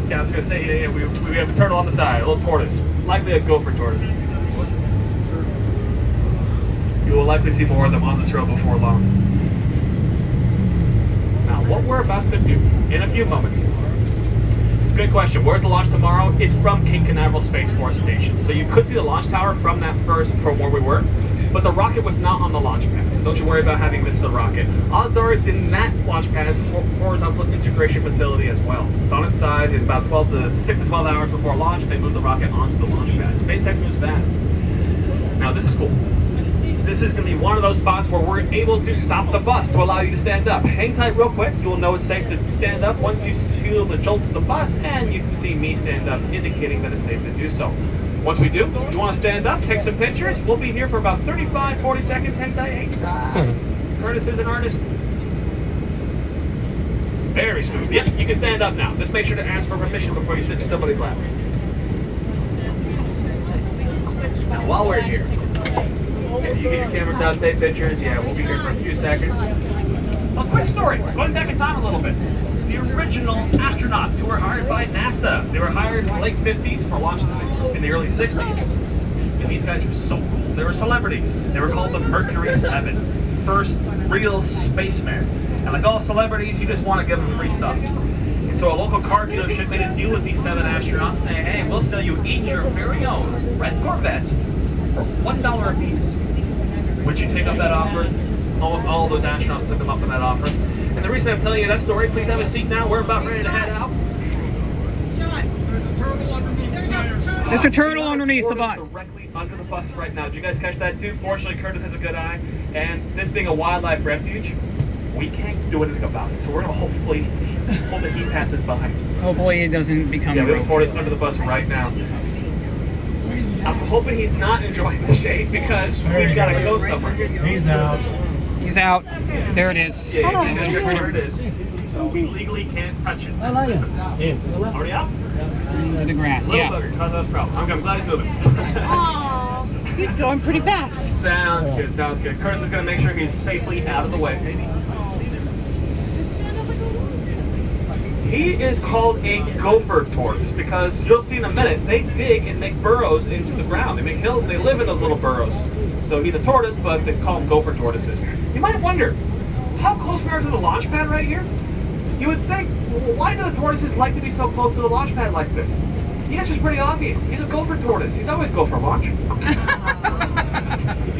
Yeah, I was going to say, yeah, we have a turtle on the side, a little tortoise. Likely a gopher tortoise. You will likely see more of them on this road before long. Now, what we're about to do in a few moments. Good question. Where's the launch tomorrow? It's from Cape Canaveral Space Force Station. So you could see the launch tower from where we were. but the rocket was not on the launch pad, so don't you worry about having missed the rocket. Odds are it's in that launch pad's horizontal integration facility as well. It's on its side. In about 6 to 12 hours before launch, they move the rocket onto the launch pad. SpaceX moves fast. Now this is cool. This is going to be one of those spots where we're able to stop the bus to allow you to stand up. Hang tight real quick. You will know it's safe to stand up once you feel the jolt of the bus and you see me stand up, indicating that it's safe to do so. Once we do, if you want to stand up, take some pictures. We'll be here for about 35, 40 seconds. Hang tight. Curtis is an artist. Very smooth. Yep, you can stand up now. Just make sure to ask for permission before you sit in somebody's lap. Now, while we're here, if you get your cameras out, take pictures, yeah, we'll be here for a few seconds. A quick story, going back in time a little bit. The original astronauts who were hired by NASA, they were hired in the late 50s for launches in the early 60s. And these guys were so cool. They were celebrities. They were called the Mercury 7, first real spacemen. And like all celebrities, you just want to give them free stuff. And so a local car dealership made a deal with these 7 astronauts saying, hey, we'll sell you each your very own red Corvette for $1 a piece. Would you take up that offer? Almost all of those astronauts took them up on that offer. And the reason I'm telling you that story, please have a seat now. We're about ready to head out. There's a turtle underneath the bus. Directly under the bus right now. Did you guys catch that too? Fortunately, Curtis has a good eye. And this being a wildlife refuge, we can't do anything about it. So we're going to hopefully hope that he passes by. Hopefully it doesn't become Yeah, we a have a tortoise under the bus right now. I'm hoping he's not enjoying the shade because we've got to go somewhere. He's out. He's out. There it is. Yeah, there it is. We legally can't touch it. Already out? Into the grass, Little yeah. bugger, cause us problem. I'm glad he's moving. Aww, he's going pretty fast. Sounds good, sounds good. Curtis is going to make sure he's safely out of the way. He is called a gopher tortoise because you'll see in a minute, they dig and make burrows into the ground. They make hills and they live in those little burrows. So he's a tortoise, but they call him gopher tortoises. You might wonder, how close we are to the launch pad right here? You would think, well, why do the tortoises like to be so close to the launch pad like this? The answer's pretty obvious. He's a gopher tortoise. He's always go for launch. You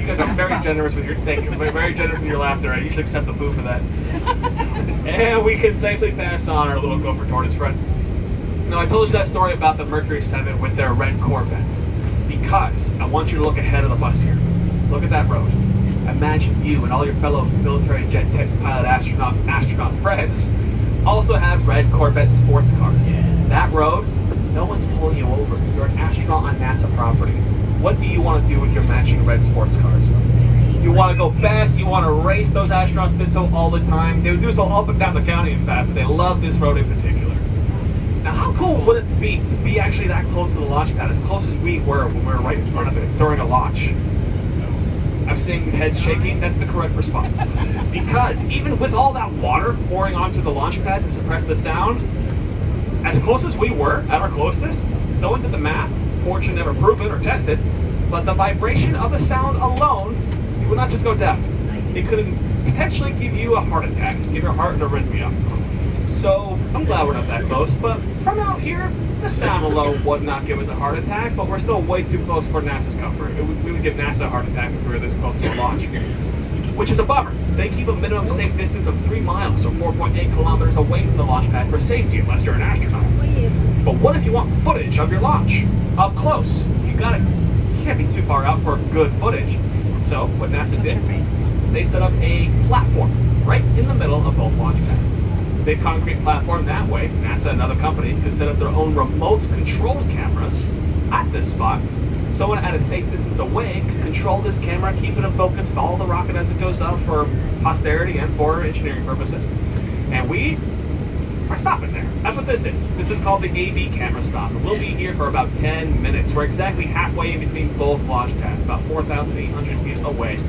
guys are very generous with your very generous with your laughter. I usually accept the boo for that. And we can safely pass on our little gopher tortoise friend. Now, I told you that story about the Mercury 7 with their red Corvettes because I want you to look ahead of the bus here. Look at that road. Imagine you and all your fellow military jet techs, pilot, astronaut friends also have red Corvette sports cars. That road, no one's pulling you over. You're an astronaut on NASA property. What do you want to do with your matching red sports cars? You want to go fast, you want to race. Those astronauts did so all the time. They would do so up and down the county, in fact, but they love this road in particular. Now, how cool would it be to be actually that close to the launch pad, as close as we were when we were right in front of it during a launch? I'm seeing heads shaking. That's the correct response. Because even with all that water pouring onto the launch pad to suppress the sound, as close as we were at our closest, someone did the math. Fortune never proven or tested, but the vibration of the sound alone, you would not just go deaf. It could potentially give you a heart attack, give your heart an arrhythmia. So I'm glad we're not that close, but from out here, the sound alone would not give us a heart attack, but we're still way too close for NASA's comfort. We would give NASA a heart attack if we were this close to a launch, which is a bummer. They keep a minimum safe distance of 3 miles or 4.8 kilometers away from the launch pad for safety unless you're an astronaut. But what if you want footage of your launch up close? You can't be too far out for good footage. So what NASA did, they set up a platform right in the middle of both launch pads. Big concrete platform. That way, NASA and other companies can set up their own remote-controlled cameras at this spot. Someone at a safe distance away can control this camera, keep it in focus, follow the rocket as it goes up for posterity and for engineering purposes. And we are stopping there. That's what this is. This is called the AV camera stop. We'll be here for about 10 minutes. We're exactly halfway in between both launch pads, about 4,800 feet away.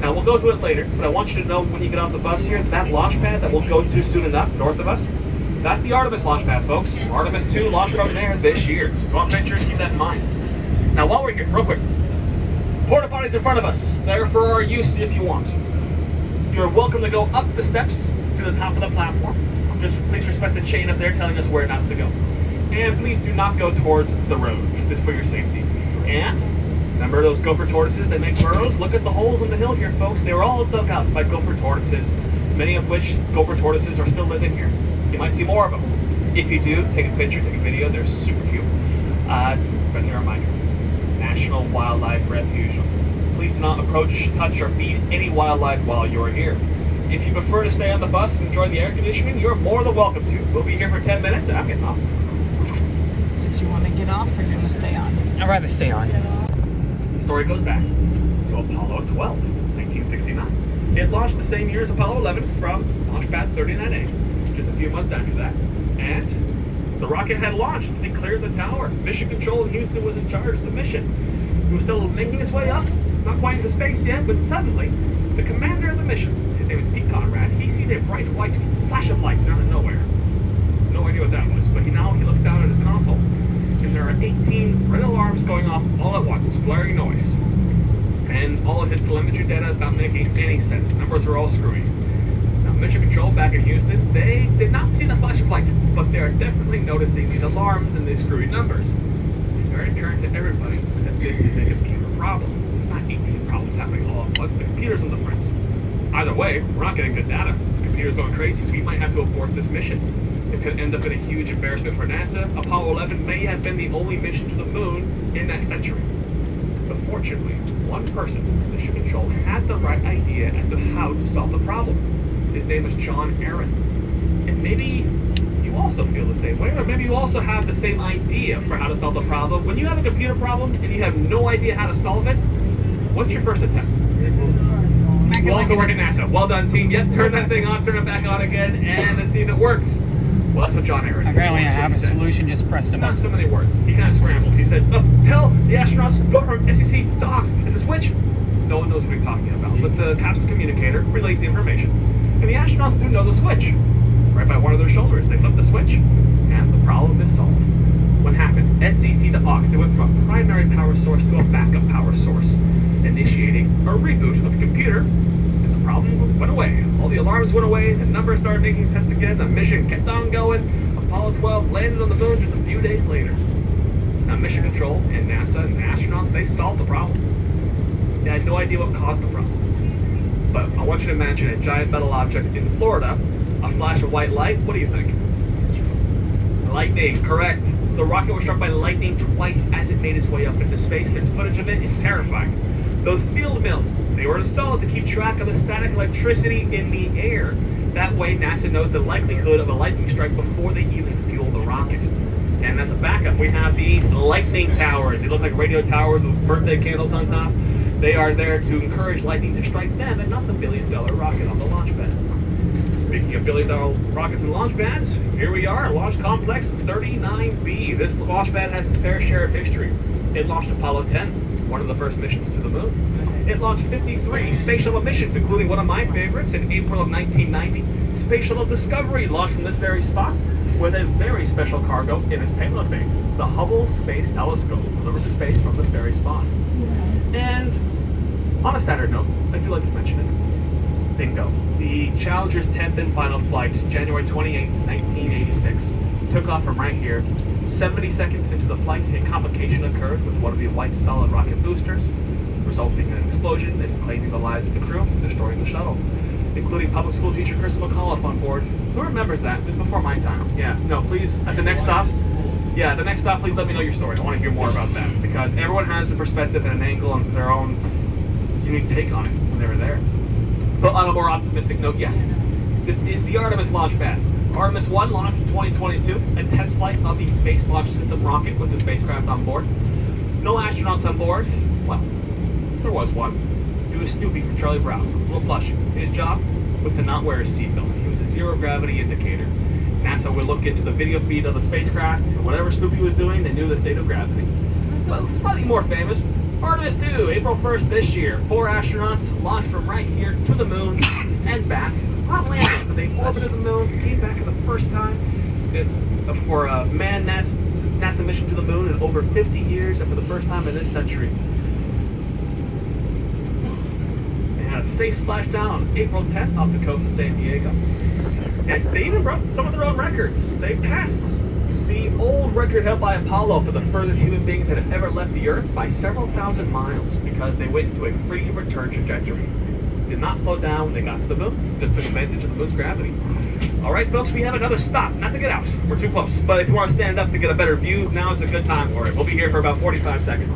Now, we'll go to it later, but I want you to know when you get off the bus here, that launch pad that we'll go to soon enough, north of us, that's the Artemis launch pad, folks. Artemis 2 launched from there this year. So go on pictures, keep that in mind. Now, while we're here, real quick, porta potties in front of us. They're for our use if you want. You're welcome to go up the steps to the top of the platform. Just please respect the chain up there telling us where not to go. And please do not go towards the road, just for your safety. And Remember those gopher tortoises that make burrows? Look at the holes in the hill here, folks. They were all dug out by gopher tortoises, many of which gopher tortoises are still living here. You might see more of them. If you do, take a picture, take a video. They're super cute. Friendly reminder, National Wildlife Refuge. Please do not approach, touch, or feed any wildlife while you're here. If you prefer to stay on the bus and enjoy the air conditioning, you're more than welcome to. We'll be here for 10 minutes and I'm getting off. Did you want to get off or do you want to stay on? I'd rather stay on. The story goes back to Apollo 12, 1969. It launched the same year as Apollo 11 from launch pad 39A, just a few months after that. And the rocket had launched. It cleared the tower. Mission Control in Houston was in charge of the mission. It was still making its way up, not quite into space yet, but suddenly, the commander of the mission, his name is Pete Conrad, he sees a bright white flash of light out of nowhere. No idea what that was, but he looks down at his console, and there are 18 red alarms going off all at once, blaring noise. And all of his telemetry data is not making any sense. Numbers are all screwy. Now, Mission Control back in Houston, they did not see the flash of light, but they are definitely noticing these alarms and these screwy numbers. It's very apparent to everybody that this is a computer problem. There's not 18 problems happening all at once. The computer's on the fritz. Either way, we're not getting good data. The computer's going crazy. We might have to abort this mission. It could end up in a huge embarrassment for NASA. Apollo 11 may have been the only mission to the moon in that century. But fortunately, one person, Mission Control, had the right idea as to how to solve the problem. His name is John Aaron. And maybe you also feel the same way, or maybe you also have the same idea for how to solve the problem. When you have a computer problem and you have no idea how to solve it, what's your first attempt? Smack it like Welcome to work an at NASA. Well done, team. Yep, turn that thing on, turn it back on again, and let's see if it works. Well, that's what John Aaron did. Apparently I That's what have he a said. solution, just press the Not so buttons. many words. He kind of scrambled. He said, tell the astronauts, go from SEC to Ox. It's a switch. No one knows what he's talking about, but the capsule communicator relays the information. And the astronauts do know the switch. Right by one of their shoulders. They flip the switch, and the problem is solved. What happened? SEC to Aux. They went from a primary power source to a backup power source, initiating a reboot of the computer, and the problem went away. All the alarms went away, the numbers started making sense again, the mission kept on going. Apollo 12 landed on the moon just a few days later. Now, Mission Control and NASA and the astronauts, they solved the problem. They had no idea what caused the problem. But I want you to imagine a giant metal object in Florida, a flash of white light. What do you think? Lightning, correct. The rocket was struck by lightning twice as it made its way up into space. There's footage of it. It's terrifying. Those field mills, they were installed to keep track of the static electricity in the air. That way, NASA knows the likelihood of a lightning strike before they even fuel the rocket. And as a backup, we have these lightning towers. They look like radio towers with birthday candles on top. They are there to encourage lightning to strike them and not the billion-dollar rocket on the launch pad. Speaking of billion-dollar rockets and launch pads, here we are, Launch Complex 39B. This launch pad has its fair share of history. It launched Apollo 10, one of the first missions to the moon. It launched 53 space shuttle missions, including one of my favorites in April of 1990. Space Shuttle Discovery launched from this very spot with a very special cargo in its payload bay. The Hubble Space Telescope delivered to space from this very spot. And on a sadder note, I do like to mention it. Bingo. The Challenger's 10th and final flight, January 28th, 1986, took off from right here. 70 seconds into the flight, a complication occurred with one of the white solid rocket boosters, resulting in an explosion and claiming the lives of the crew, destroying the shuttle, including public school teacher Chris McAuliffe on board. Who remembers that? It was before my time. Yeah, no, please, at the next stop, please let me know your story. I want to hear more about that, because everyone has a perspective and an angle and their own unique take on it when they were there. But on a more optimistic note, yes, this is the Artemis launch pad. Artemis 1 launched in 2022, a test flight of the Space Launch System rocket with the spacecraft on board. No astronauts on board. Well, there was one. It was Snoopy from Charlie Brown, a little blushing. His job was to not wear his seatbelt. He was a zero-gravity indicator. NASA would look into the video feed of the spacecraft, and whatever Snoopy was doing, they knew the state of gravity. But slightly more famous, Artemis 2, April 1st this year. 4 astronauts launched from right here to the moon and back. Not landed, but they orbited the moon, came back for the first time for a manned NASA mission to the moon in over 50 years, and for the first time in this century. They had a safe splashdown on April 10th off the coast of San Diego. And they even broke some of their own records. They passed The old record held by Apollo for the furthest human beings that have ever left the Earth by several thousand miles because they went into a free return trajectory. Did not slow down when they got to the moon, just took advantage of the moon's gravity. All right, folks, we have another stop. Not to get out, we're too close. But if you want to stand up to get a better view, now is a good time for it. We'll be here for about 45 seconds.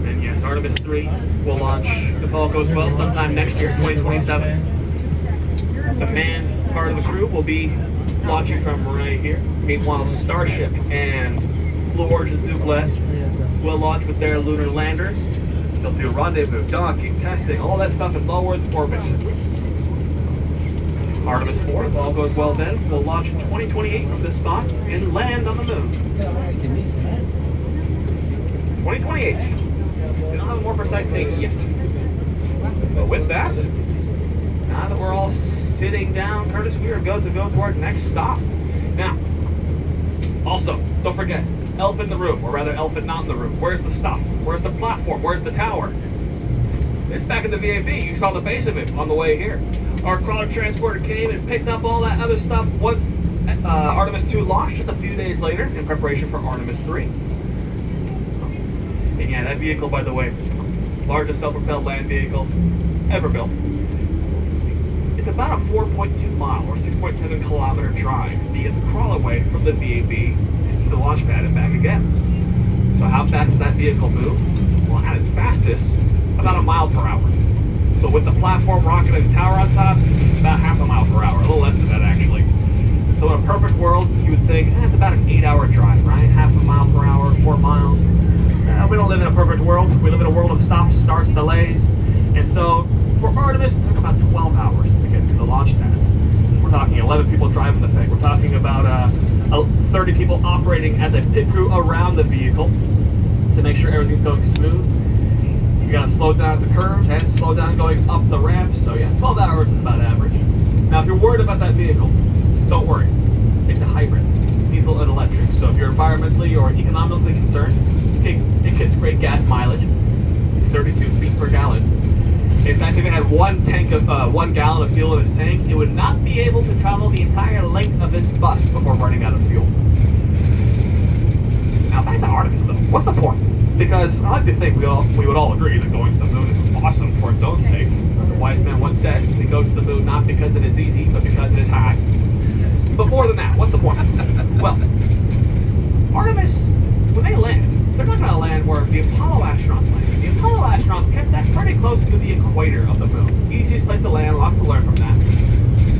And yes, Artemis 3 will launch, if all goes well, sometime next year, 2027. The manned part of the crew will be launching from right here. Meanwhile, Starship and Blue Origin Doublet will launch with their lunar landers. They'll do rendezvous, docking, testing, all that stuff in low Earth orbit. Artemis 4, if all goes well then, will launch in 2028 from this spot and land on the moon. 2028. We don't have a more precise date yet. But with that, now that we're all sitting down, Curtis, we are good to go to our next stop. Now, also, don't forget, elephant in the room, or rather elephant not in the room. Where's the stuff? Where's the platform? Where's the tower? It's back in the VAB. You saw the base of it on the way here. Our crawler transporter came and picked up all that other stuff once Artemis 2 launched just a few days later in preparation for Artemis 3. And yeah, that vehicle, by the way, largest self-propelled land vehicle ever built. It's about a 4.2 mile or 6.7 kilometer drive via the crawlerway from the VAB to the launch pad and back again. So how fast does that vehicle move? Well, at its fastest, about a mile per hour. So with the platform, rocket, and tower on top, about half a mile per hour, a little less than that actually. So in a perfect world, you would think it's about an 8-hour drive, right? Half a mile per hour, 4 miles. We don't live in a perfect world. We live in a world of stops, starts, delays. And so for Artemis, it took about 12 hours to get to the launch pads. We're talking 11 people driving the thing. We're talking about 30 people operating as a pit crew around the vehicle to make sure everything's going smooth. You gotta slow down at the curves and slow down going up the ramps. So yeah, 12 hours is about average. Now, if you're worried about that vehicle, don't worry. It's a hybrid, diesel and electric. So if you're environmentally or economically concerned, it gets great gas mileage, 32 feet per gallon. In fact, if it had 1 gallon of fuel in its tank, it would not be able to travel the entire length of this bus before running out of fuel. Now back to Artemis though. What's the point? Because I like to think we would all agree that going to the moon is awesome for its own sake. As a wise man once said, we go to the moon not because it is easy, but because it is high. But more than that, what's the point? Well, Artemis, when they land, they're not going to land where the Apollo astronauts landed. The Apollo astronauts kept that pretty close to the equator of the moon. Easiest place to land, lots to learn from that.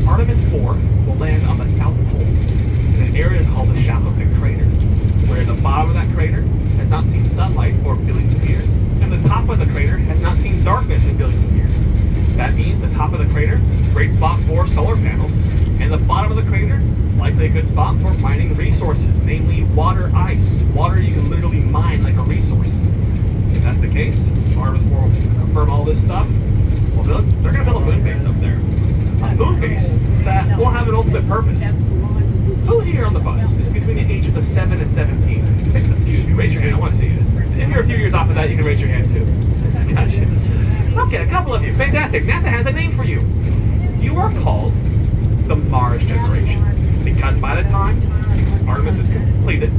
Artemis 4 will land on the South Pole in an area called the Shackleton Crater, where the bottom of that crater has not seen sunlight for billions of years, and the top of the crater has not seen darkness in billions of years. That means the top of the crater is a great spot for solar panels, and the bottom of the crater, likely a good spot for mining resources, namely water ice. Water you can literally mine like a resource. If that's the case, Artemis 4 will confirm all this stuff. Well, they're going to build a moon base up there. A moon base that will have an ultimate purpose. Who here on the bus is between the ages of 7 and 17? Pick a few of you. Raise your hand. I want to see this. If you're a few years off of that, you can raise your hand too. Gotcha. Okay, a couple of you. Fantastic. NASA has a name for you. You are called the Mars generation. Because by the time Artemis is completed,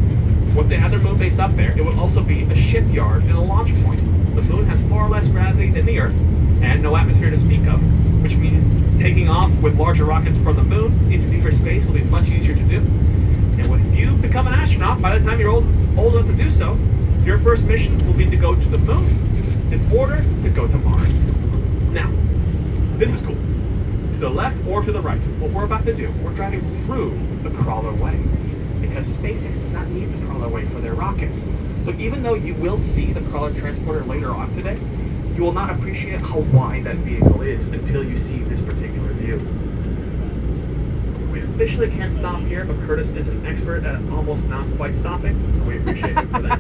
once they have their moon base up there, it will also be a shipyard and a launch point. The moon has far less gravity than the Earth, and no atmosphere to speak of, which means taking off with larger rockets from the moon into deeper space will be much easier to do. And if you become an astronaut, by the time you're old enough to do so, your first mission will be to go to the moon in order to go to Mars. Now, this is cool. To the left or to the right, what we're about to do, we're driving through the crawler way, because SpaceX does not need the crawler way for their rockets. So even though you will see the crawler transporter later on today, you will not appreciate how wide that vehicle is until you see this particular view. We officially can't stop here, but Curtis is an expert at almost not quite stopping, so we appreciate him for that.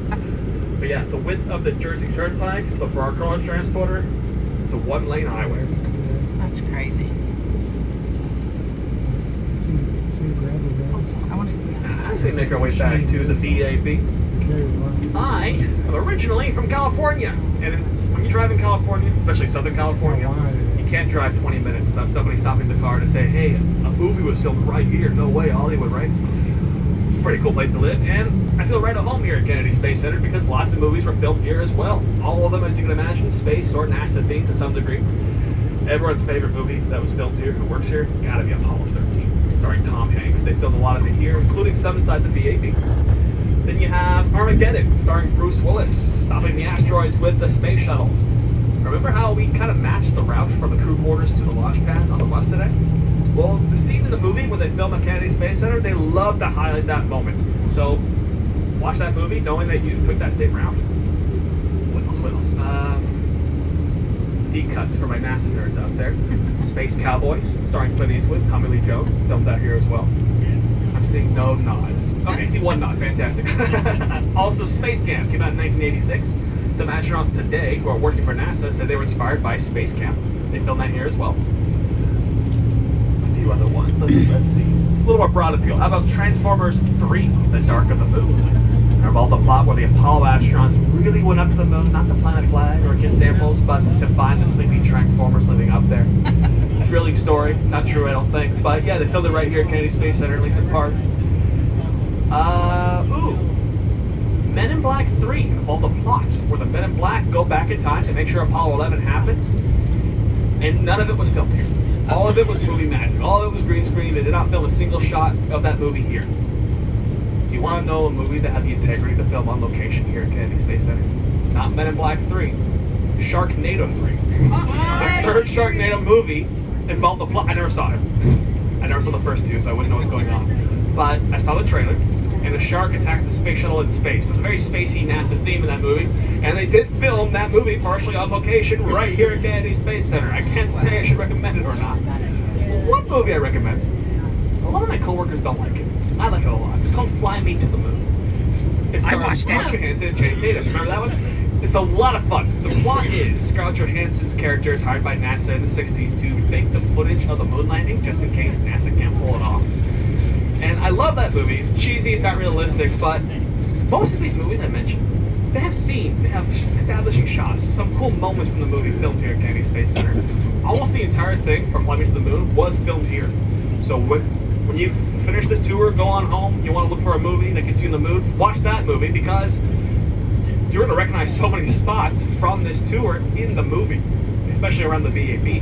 But yeah, the width of the Jersey Turnpike, but for our crawler transporter, it's a 1-lane highway. That's crazy. I want to see that. As we make our way back to the VAB, I am originally from California, and when you drive in California, especially Southern California, you can't drive 20 minutes without somebody stopping the car to say, hey, a movie was filmed right here. No way, Hollywood, right? Pretty cool place to live, and I feel right at home here at Kennedy Space Center because lots of movies were filmed here as well. All of them, as you can imagine, space or NASA themed to some degree. Everyone's favorite movie that was filmed here, who works here, it's gotta be Apollo 13, starring Tom Hanks. They filmed a lot of it here, including some inside the VAB. Then you have Armageddon, starring Bruce Willis, stopping the asteroids with the space shuttles. Remember how we kind of matched the route from the crew quarters to the launch pads on the bus today? Well, the scene in the movie when they film at Kennedy Space Center, they love to highlight that moment. So, watch that movie knowing that you took that same route. What else? Deep cuts for my NASA nerds out there. Space Cowboys, starring Clint Eastwood, Tommy Lee Jones, filmed out here as well. I'm seeing no nods. Okay, I see one nod, fantastic. Also, Space Camp came out in 1986. Some astronauts today who are working for NASA said they were inspired by Space Camp. They filmed that here as well. Other ones. Let's see. A little more broad appeal. How about Transformers 3, The Dark of the Moon? Remember all the plot where the Apollo astronauts really went up to the moon, not to plant a flag or get samples, but to find the sleeping Transformers living up there. Thrilling story. Not true, I don't think. But yeah, they filmed it right here at Kennedy Space Center, at least in part. Men in Black 3 involved a plot where the Men in Black go back in time to make sure Apollo 11 happens, and none of it was filmed here. All of it was movie magic. All of it was green screen. They did not film a single shot of that movie here. Do you want to know a movie that had the integrity to film on location here at Kennedy Space Center? Not Men in Black 3. Sharknado 3. The third Sharknado movie involved the plot. I never saw it. I never saw the first two, so I wouldn't know what's going on. But I saw the trailer, and a shark attacks the space shuttle in space. It's a very spacey NASA theme in that movie, and they did film that movie partially on location right here at Kennedy Space Center. I can't say I should recommend it or not. What movie I recommend? A lot of my coworkers don't like it. I like it a lot. It's called Fly Me to the Moon. It's I watched it. Scarlett Johansson and Channing Tatum. Remember that one? It's a lot of fun. The plot is Scarlett Johansson's character is hired by NASA in the 60s to fake the footage of the moon landing just in case NASA can't pull it off. And I love that movie. It's cheesy, it's not realistic, but most of these movies I mentioned, they have establishing shots, some cool moments from the movie filmed here at Kennedy Space Center. Almost the entire thing from Fly Me to the Moon was filmed here. So when you finish this tour, go on home, you want to look for a movie that gets you in the mood, watch that movie because you're going to recognize so many spots from this tour in the movie, especially around the VAB.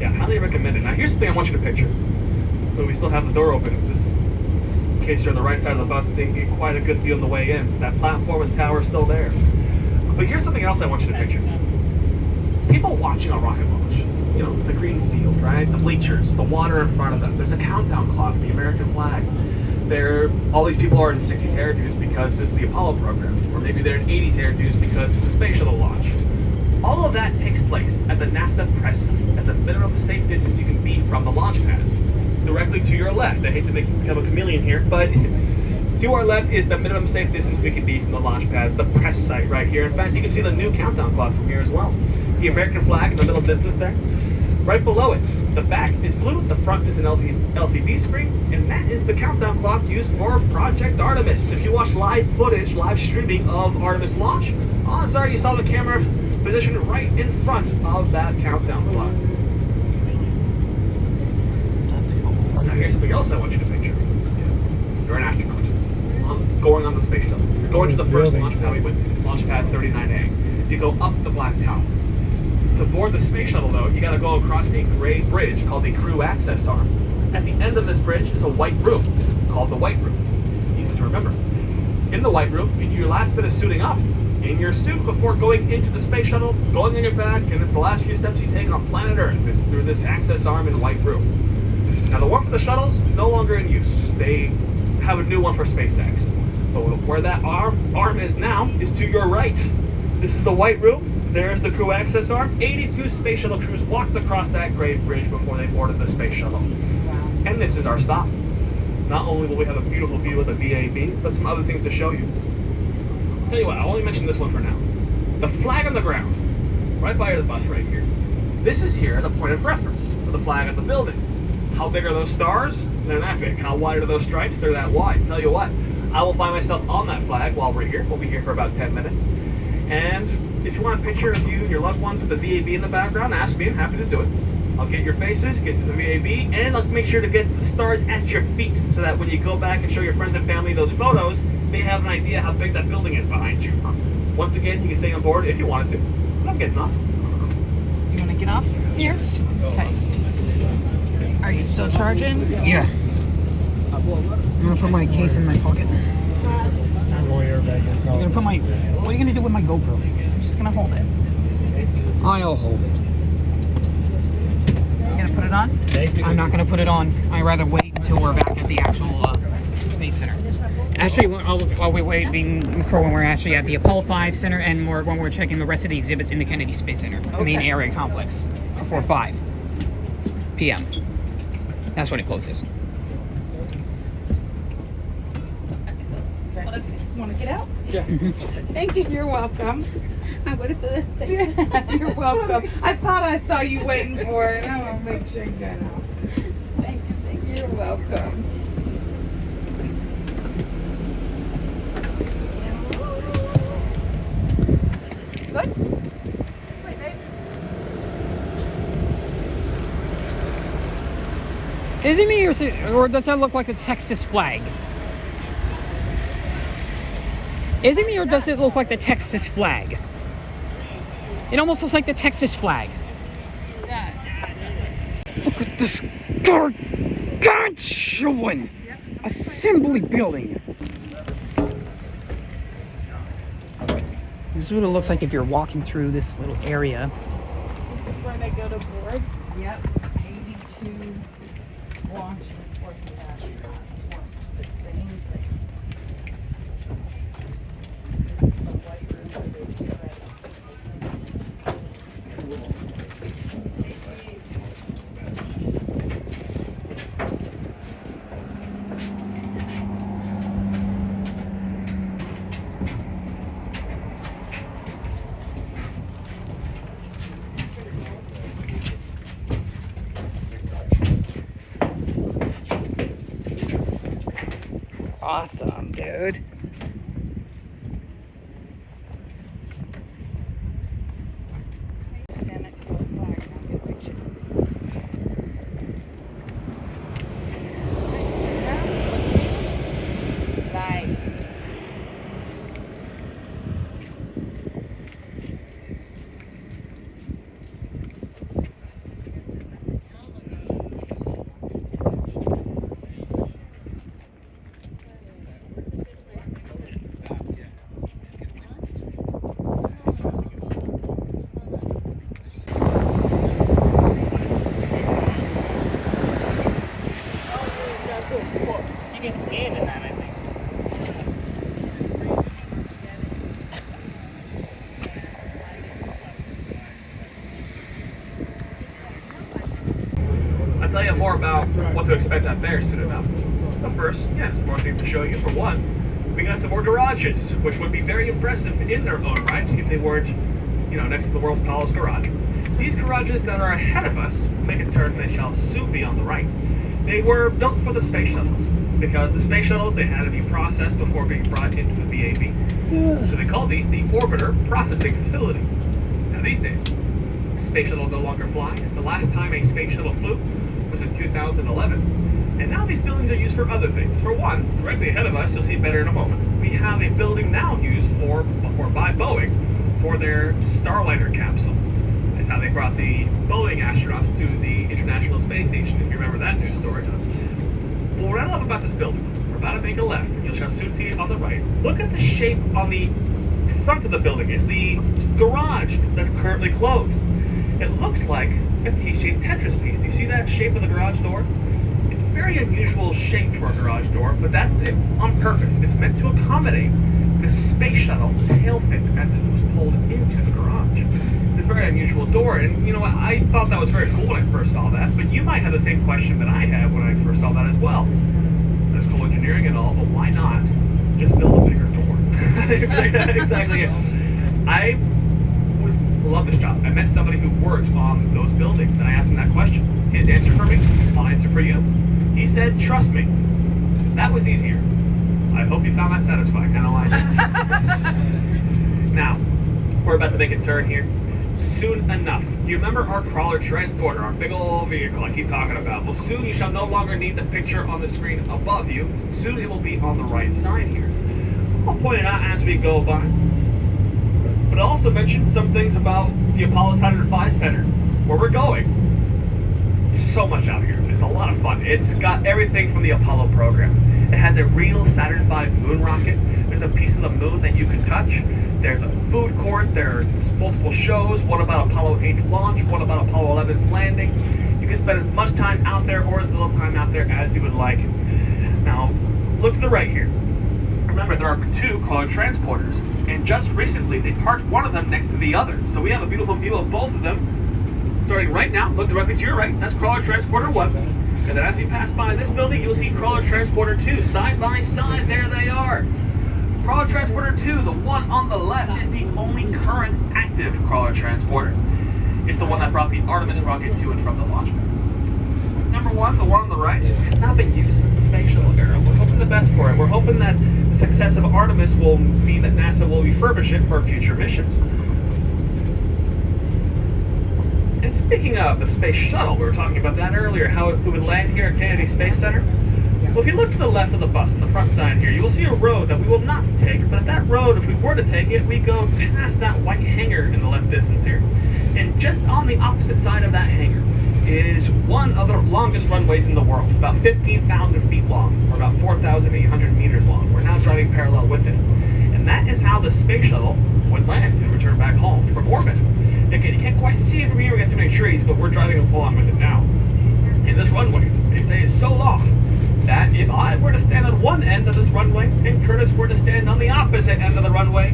Yeah, highly recommend it. Now here's the thing I want you to picture. But we still have the door open, just in case you're on the right side of the bus and didn't get quite a good view on the way in. That platform and tower is still there. But here's something else I want you to picture. People watching a rocket launch, you know, the green field, right? The bleachers, the water in front of them. There's a countdown clock, the American flag. All these people are in 60s hairdos because it's the Apollo program, or maybe they're in 80s hairdos because it's the space shuttle launch. All of that takes place at the NASA press site, at the minimum safe distance you can be from the launch pads. Directly to your left. I hate to become a chameleon here, but to our left is the minimum safe distance we can be from the launch pads, the press site right here. In fact, you can see the new countdown clock from here as well. The American flag in the middle distance there. Right below it, the back is blue, the front is an LCD screen, and that is the countdown clock used for Project Artemis. If you watch live footage, live streaming of Artemis launch, odds are you saw the camera positioned right in front of that countdown clock. Now here's something else I want you to picture. You're an astronaut going on the space shuttle. You're going to the first launch pad we went to, launch pad 39A. You go up the Black Tower. To board the space shuttle, though, you got to go across a gray bridge called the crew access arm. At the end of this bridge is a white room called the White Room. Easy to remember. In the White Room, you do your last bit of suiting up in your suit before going into the space shuttle, going on your back, and it's the last few steps you take on planet Earth through this access arm in the White Room. Now, the one for the shuttle's no longer in use. They have a new one for SpaceX. But where that arm is now is to your right. This is the White Room. There's the crew access arm. 82 space shuttle crews walked across that gray bridge before they boarded the space shuttle. Wow. And this is our stop. Not only will we have a beautiful view of the VAB, but some other things to show you. Tell you what, I'll only mention this one for now. The flag on the ground, right by the bus right here. This is here as a point of reference for the flag of the building. How big are those stars? They're that big. How wide are those stripes? They're that wide. Tell you what, I will find myself on that flag while we're here. We'll be here for about 10 minutes. And if you want a picture of you and your loved ones with the VAB in the background, ask me. I'm happy to do it. I'll get your faces, get the VAB, and I'll make sure to get the stars at your feet so that when you go back and show your friends and family those photos, they have an idea how big that building is behind you. Once again, you can stay on board if you wanted to. I'm getting off. You want to get off? Yes. Okay. Are you still charging? Yeah. I'm gonna put my case in my pocket. Lawyer back in I'm gonna put my. What are you gonna do with my GoPro? I'm just gonna hold it. I'll hold it. You gonna put it on? I'm not gonna put it on. I'd rather wait until we're back at the actual Space Center. Actually, I'll be waiting for when we're actually at the Apollo 5 Center and more when we're checking the rest of the exhibits in the Kennedy Space Center, the main area complex, before 5 p.m. That's when it closes. Want to get out? Yeah. Thank you. You're welcome. I would have. You're welcome. I thought I saw you waiting for it. I want to make sure you got out. Thank you. Thank you. You're welcome. Good. Is it me or does that look like the Texas flag? Is it me or does it look like the Texas flag? It almost looks like the Texas flag. Look at this gargantuan assembly building. This is what it looks like if you're walking through this little area. This is where they go to board. Yep. 82 launches worth of astronauts work the same thing. This is the white room where they get ready. Awesome, dude. Stand next to the flag and I'll get a picture. Nice. You can stand in that, I think. I'll tell you more about what to expect out there soon enough. But first, some more things to show you. For one, we got some more garages, which would be very impressive in their own right if they weren't, next to the world's tallest garage. These garages that are ahead of us make a turn they shall soon be on the right. They were built for the space shuttles, because the space shuttles, they had to be processed before being brought into the VAB. So they call these the Orbiter Processing Facility. Now these days, space shuttle no longer flies. The last time a space shuttle flew was in 2011. And now these buildings are used for other things. For one, directly ahead of us, you'll see better in a moment, we have a building now used by Boeing for their Starliner capsule. That's how they brought the Boeing astronauts to the International Space Station, if you remember that news story. Well, what I love about this building, we're about to make a left, and you shall soon see it on the right. Look at the shape on the front of the building. It's the garage that's currently closed. It looks like a T-shaped Tetris piece. Do you see that shape of the garage door? It's a very unusual shape for a garage door, but that's it on purpose. It's meant to accommodate the space shuttle tail fin as it was pulled into the garage. It's a very unusual door, and you know what? I thought that was very cool when I first saw that, but you might have the same question that I had when I first saw that as well. That's cool engineering and all, but why not just build a bigger door? Exactly it. I love this job. I met somebody who worked on those buildings, and I asked him that question. His answer for me, I'll answer for you. He said, trust me. That was easier. I hope you found that satisfying. I know I did. Now, We're about to make a turn here. Soon enough. Do you remember our crawler transporter, our big old vehicle I keep talking about? Well, soon you shall no longer need the picture on the screen above you. Soon it will be on the right side here. I'll point it out as we go by. But I also mentioned some things about the Apollo Saturn V Center, where we're going. So much out here. It's a lot of fun. It's got everything from the Apollo program. It has a real Saturn V moon rocket. There's a piece of the moon that you can touch. There's a food court. There's multiple shows. One about Apollo 8's launch. One about Apollo 11's landing. You can spend as much time out there or as little time out there as you would like. Now, look to the right here. Remember, there are two crawler transporters, and just recently they parked one of them next to the other. So we have a beautiful view of both of them. Starting right now, look directly to your right. That's crawler transporter 1. And then as you pass by this building, you'll see crawler transporter 2 side by side. There they are. Crawler transporter 2, the one on the left, is the only current active crawler transporter. It's the one that brought the Artemis rocket to and from the launch pads. Number 1, the one on the right, has not been used since the space shuttle era. We're hoping the best for it. We're hoping that the success of Artemis will mean that NASA will refurbish it for future missions. And speaking of the space shuttle, we were talking about that earlier, how it would land here at Kennedy Space Center. Well, if you look to the left of the bus, on the front side here, you will see a road that we will not take, but that road, if we were to take it, we go past that white hangar in the left distance here. And just on the opposite side of that hangar is one of the longest runways in the world, about 15,000 feet long, or about 4,800 meters long. We're now driving parallel with it. And that is how the space shuttle would land and return back home from orbit. Again, you can't quite see it from here, we got too many trees, but we're driving along with it now. And this runway, they say, is so long that if I were to stand on one end of this runway and Curtis were to stand on the opposite end of the runway,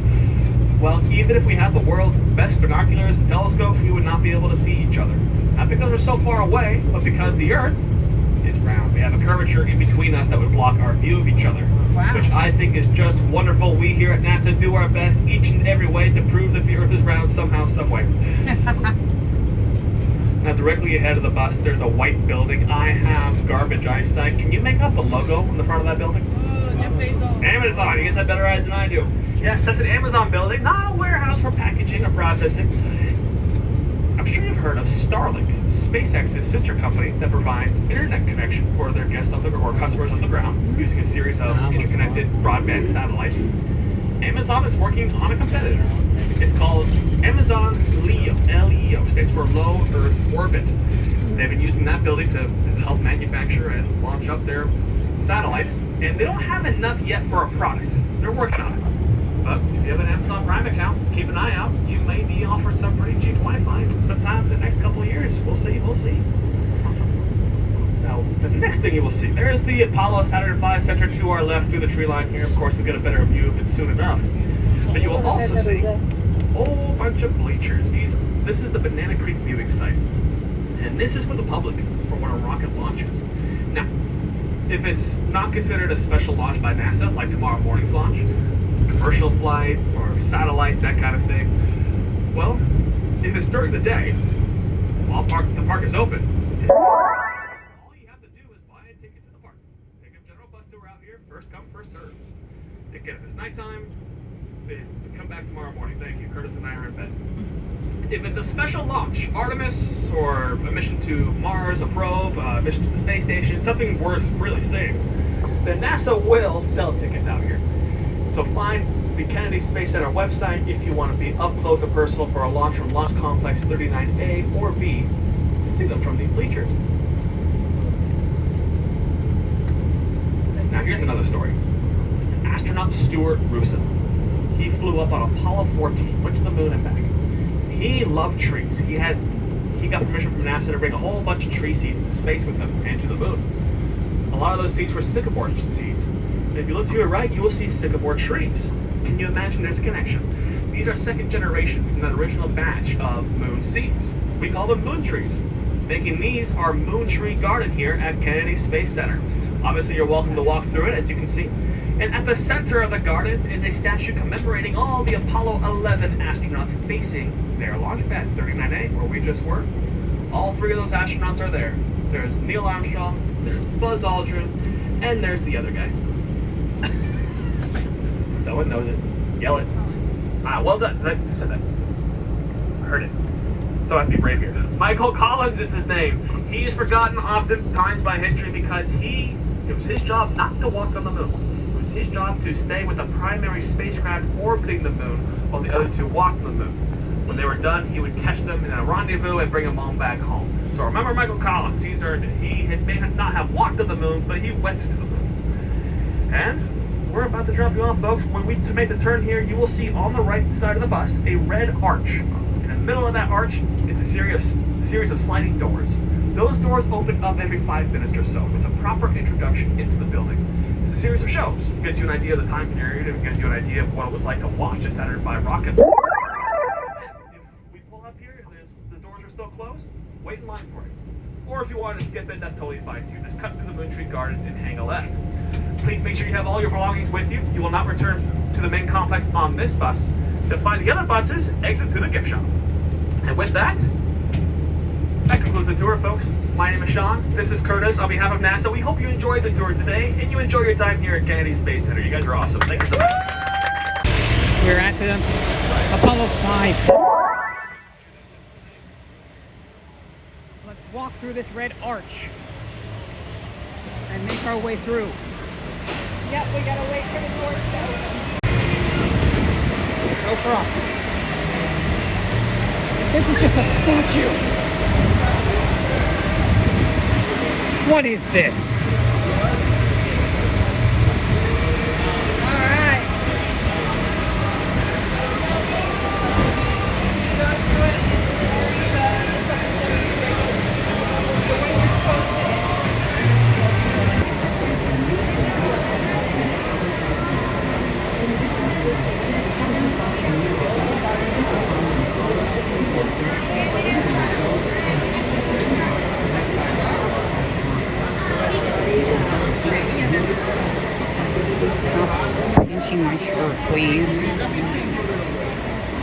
well, even if we have the world's best binoculars and telescopes, we would not be able to see each other. Not because we're so far away, but because the Earth is round. We have a curvature in between us that would block our view of each other. Wow. Which I think is just wonderful. We here at NASA do our best each and every way to prove that the Earth is round somehow, some way. Now, directly ahead of the bus, there's a white building. I have garbage eyesight. Can you make out the logo on the front of that building? Oh, Jeff Bezos. Amazon. You guys have better eyes than I do. Yes, that's an Amazon building, not a warehouse for packaging or processing. I'm sure you've heard of Starlink, SpaceX's sister company that provides internet connection for their guests on the, or customers on the ground using a series of interconnected broadband satellites. Amazon is working on a competitor. It's called Amazon LEO. LEO stands for Low Earth Orbit. They've been using that building to help manufacture and launch up their satellites, and they don't have enough yet for a product, so they're working on it. But if you have an Amazon Prime account, keep an eye out. You may be offered some pretty cheap Wi-Fi sometime in the next couple of years. We'll see, we'll see. So the next thing you will see, there's the Apollo Saturn V Center to our left through the tree line here. Of course, you'll get a better view of it soon enough. But you will also see a whole bunch of bleachers. This is the Banana Creek viewing site. And this is for the public for when a rocket launches. Now, if it's not considered a special launch by NASA, like tomorrow morning's launch, commercial flight or satellites, that kind of thing, well, if it's during the day, while the park is open, all you have to do is buy a ticket to the park. Take a general bus tour out here, first come, first served. Again, if it's nighttime, come back tomorrow morning. Thank you. Curtis and I are in bed. If it's a special launch, Artemis, or a mission to Mars, a probe, a mission to the space station, something worth really seeing, then NASA will sell tickets out here. So find the Kennedy Space Center website if you want to be up close and personal for a launch from Launch Complex 39A or B to see them from these bleachers. Now here's another story. Astronaut Stuart Russo. He flew up on Apollo 14, went to the moon and back. He loved trees. He got permission from NASA to bring a whole bunch of tree seeds to space with him and to the moon. A lot of those seeds were sycamore seeds. If you look to your right, you will see sycamore trees. Can you imagine there's a connection? These are second generation from that original batch of moon seeds. We call them moon trees. Making these our moon tree garden here at Kennedy Space Center. Obviously, you're welcome to walk through it, as you can see. And at the center of the garden is a statue commemorating all the Apollo 11 astronauts facing their launch pad, 39A, where we just were. All three of those astronauts are there. There's Neil Armstrong, there's Buzz Aldrin, and there's the other guy. Someone knows it. Yell it. Ah, well done. I said that. heard it. So I have to be brave here. Michael Collins is his name. He is forgotten oftentimes by history because it was his job not to walk on the moon. It was his job to stay with the primary spacecraft orbiting the moon while the other two walked the moon. When they were done, he would catch them in a rendezvous and bring them on back home. So remember Michael Collins, he's earned it. He may not have walked to the moon, but he went to the moon. And we're about to drop you off, folks. When we make the turn here, you will see on the right side of the bus a red arch. In the middle of that arch is a series of sliding doors. Those doors open up every 5 minutes or so. It's a proper introduction into the building. It's a series of shows. It gives you an idea of the time period. It gives you an idea of what it was like to watch a Saturn V rocket. If we pull up here and the doors are still closed, wait in line for it. Or if you want to skip it, that's totally fine too. Just cut through the Moon Tree Garden and hang a left. Please make sure you have all your belongings with you. You will not return to the main complex on this bus. To find the other buses, exit through the gift shop. And with that concludes the tour, folks. My name is Sean. This is Curtis on behalf of NASA. We hope you enjoyed the tour today and you enjoy your time here at Kennedy Space Center. You guys are awesome. Thank you so much. We're at the Apollo 5. Let's walk through this red arch and make our way through. Yep, we gotta wait for the doors to open. No problem. This is just a statue. What is this? Stop pinching my shirt, please.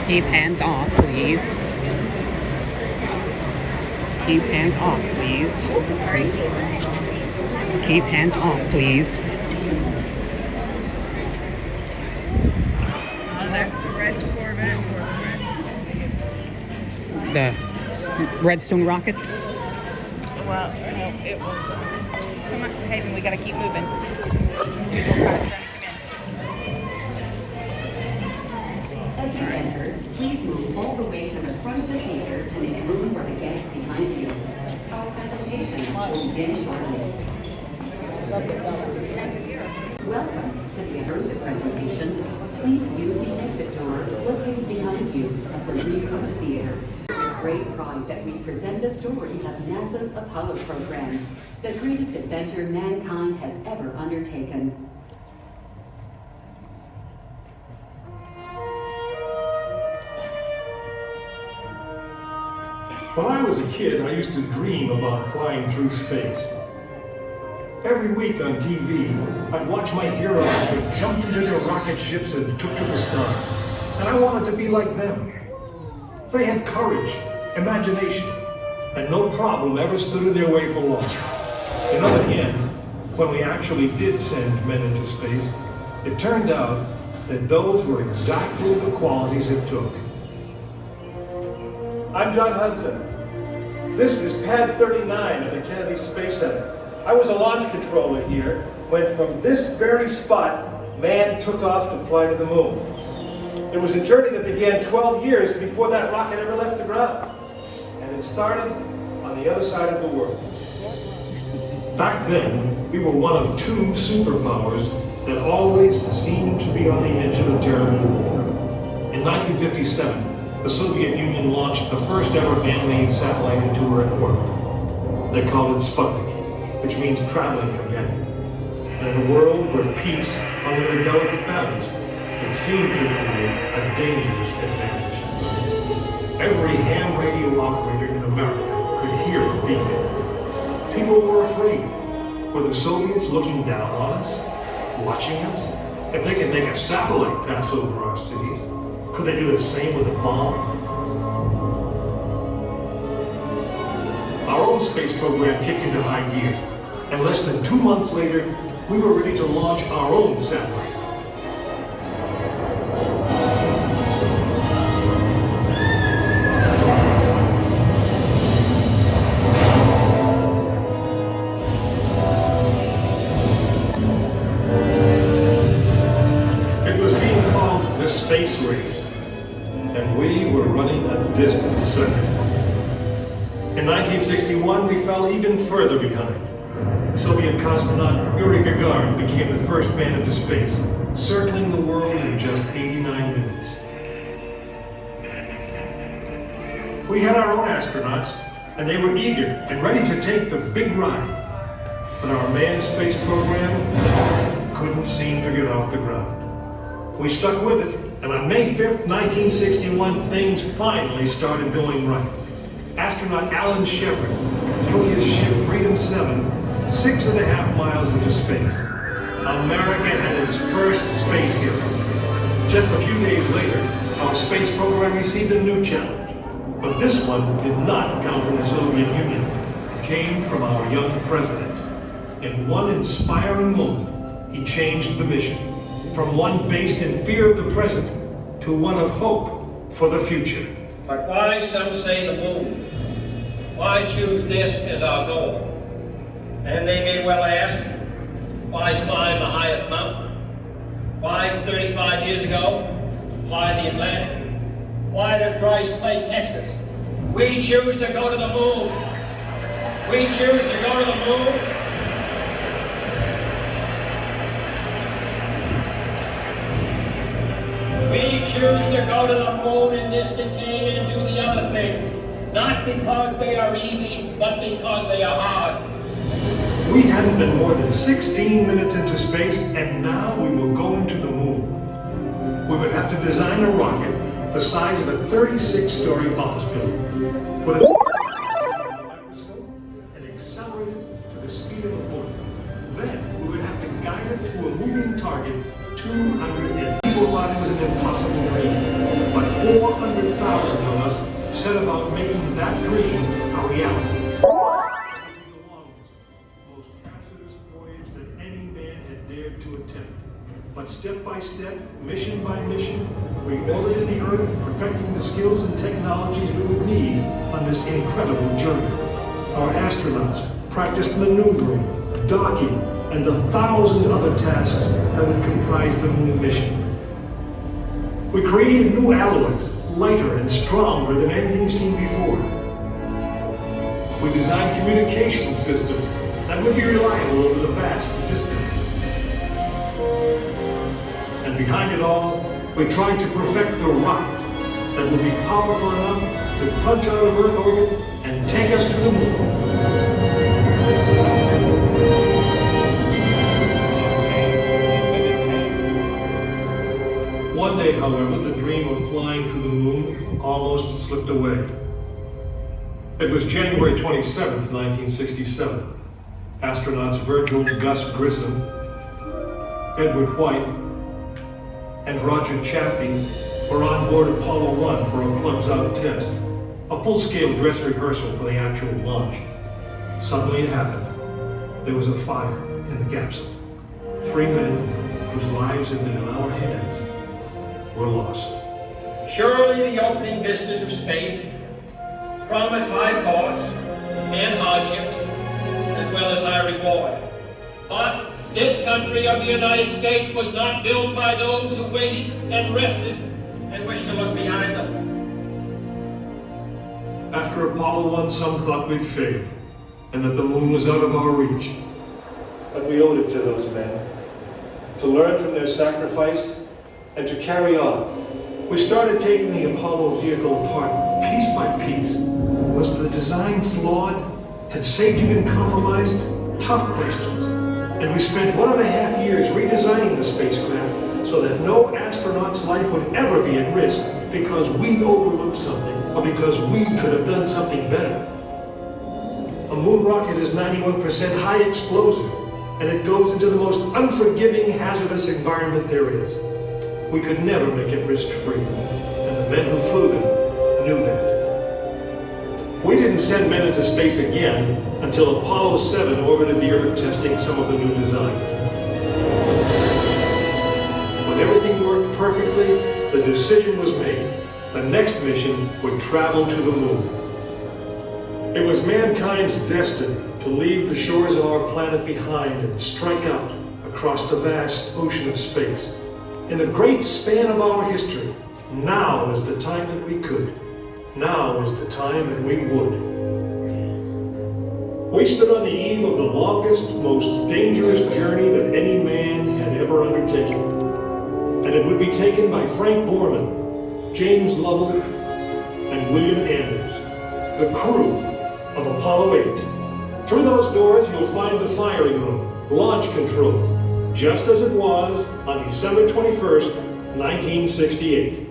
Keep hands off, please. Keep hands off, please. Keep hands off, please. Oh, there's the red Corvette. The Redstone rocket? Well, no, it was. Come on, Hayden, we gotta keep moving. People try to turn him As you enter, please move all the way to the front of the theater to make room for the guests behind you. Our presentation will begin shortly. Welcome to the end of the presentation. Please use the exit door located behind you at the rear of the theater. With great pride that we present the story of NASA's Apollo program, the greatest adventure mankind has ever undertaken. When I was a kid, I used to dream about flying through space. Every week on TV, I'd watch my heroes that jumped into their rocket ships and took to the stars. And I wanted to be like them. They had courage, imagination, and no problem ever stood in their way for long. And on the end, when we actually did send men into space, it turned out that those were exactly the qualities it took. I'm John Hudson. This is Pad 39 at the Kennedy Space Center. I was a launch controller here when from this very spot, man took off to fly to the moon. It was a journey that began 12 years before that rocket ever left the ground. And it started on the other side of the world. Back then, we were one of two superpowers that always seemed to be on the edge of a terrible war. In 1957, the Soviet Union launched the first ever man-made satellite into Earth orbit. They called it Sputnik, which means traveling companion. And in a world where peace hung in a delicate balance, it seemed to create a dangerous advantage. Every ham radio operator in America could hear it beeping. People were afraid. Were the Soviets looking down on us? Watching us? If they could make a satellite pass over our cities, could they do the same with a bomb? Our own space program kicked into high gear, and less than 2 months later, we were ready to launch our own satellite. In 1961, we fell even further behind. Soviet cosmonaut Yuri Gagarin became the first man into space, circling the world in just 89 minutes. We had our own astronauts, and they were eager and ready to take the big ride. But our manned space program couldn't seem to get off the ground. We stuck with it, and on May 5th, 1961, things finally started going right. Astronaut Alan Shepard took his ship Freedom 7 6.5 miles into space. America had its first space hero. Just a few days later, our space program received a new challenge. But this one did not come from the Soviet Union. It came from our young president. In one inspiring moment, he changed the mission from one based in fear of the present to one of hope for the future. But why, some say, the moon? Why choose this as our goal? And they may well ask, why climb the highest mountain? Why 35 years ago, fly the Atlantic? Why does Bryce play Texas? We choose to go to the moon. We choose to go to the moon. We choose to go to the moon in this decade and do the other things. Not because they are easy, but because they are hard. We hadn't been more than 16 minutes into space, and now we will go into the moon. We would have to design a rocket the size of a 36-story office building, put it in a microscope, and accelerate it to the speed of a bullet. Then we would have to guide it to a moving target 200 years. People thought it was an impossible dream, but 400,000 of us set about making that dream a reality. It would be the longest, most hazardous voyage that any man had dared to attempt. But step by step, mission by mission, we orbited the Earth, perfecting the skills and technologies we would need on this incredible journey. Our astronauts practiced maneuvering, docking, and the 1,000 other tasks that would comprise the moon mission. We created new alloys, lighter and stronger than anything seen before. We designed communication systems that would be reliable over the vast distances. And behind it all, we tried to perfect the rocket that would be powerful enough to punch out of Earth orbit and take us to the moon. One day, however, the dream of flying to the moon almost slipped away. It was January 27th, 1967. Astronauts Virgil Gus Grissom, Edward White, and Roger Chaffee were on board Apollo 1 for a plugs-out test, a full-scale dress rehearsal for the actual launch. Suddenly it happened. There was a fire in the capsule. 3 men whose lives had been in our hands were lost. Surely the opening vistas of space promise high costs and hardships, as well as high reward. But this country of the United States was not built by those who waited and rested and wished to look behind them. After Apollo 1, some thought we'd failed, and that the moon was out of our reach. But we owed it to those men, to learn from their sacrifice, and to carry on. We started taking the Apollo vehicle apart, piece by piece. Was the design flawed? Had safety been compromised? Tough questions. And we spent 1.5 years redesigning the spacecraft so that no astronaut's life would ever be at risk because we overlooked something or because we could have done something better. A moon rocket is 91% high explosive, and it goes into the most unforgiving, hazardous environment there is. We could never make it risk-free, and the men who flew them knew that. We didn't send men into space again until Apollo 7 orbited the Earth, testing some of the new designs. When everything worked perfectly, the decision was made. The next mission would travel to the moon. It was mankind's destiny to leave the shores of our planet behind and strike out across the vast ocean of space. In the great span of our history, now is the time that we could. Now is the time that we would. We stood on the eve of the longest, most dangerous journey that any man had ever undertaken. And it would be taken by Frank Borman, James Lovell, and William Anders, the crew of Apollo 8. Through those doors, you'll find the firing room, launch control, just as it was on December 21st, 1968.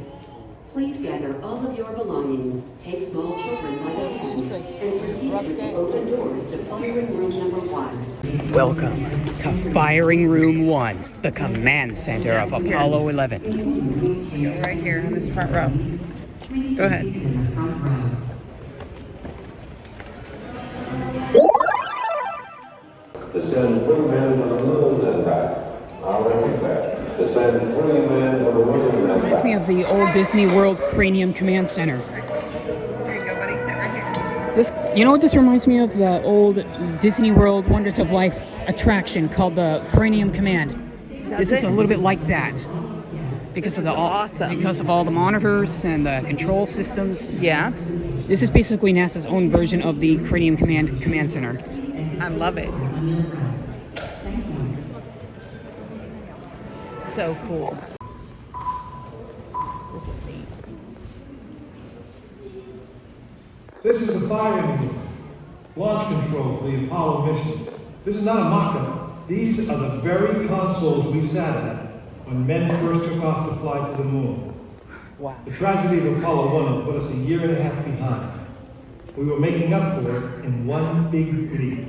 Please gather all of your belongings, take small children by the hand, and proceed through the open doors to firing room number 1. Welcome to Firing Room 1, the command center of Apollo 11. Let's go right here on this front row. Go ahead. To send 3 men to the moon and back. I'll repeat that. To send 3 men to the moon and back. Reminds me of the old Disney World Cranium Command Center. Here you go, buddy. Sit right here. This, you know what this reminds me of? The old Disney World Wonders of Life attraction called the Cranium Command. This is a little bit like that because of because of all the monitors and the control systems. Yeah, This is basically NASA's own version of the Cranium Command Center. I love it. So cool. This is neat. This is the firing room, launch control for the Apollo mission. This is not a mock-up. These are the very consoles we sat at when men first took off to fly to the moon. Wow. The tragedy of Apollo 1 put us a year and a half behind. We were making up for it in one big leap,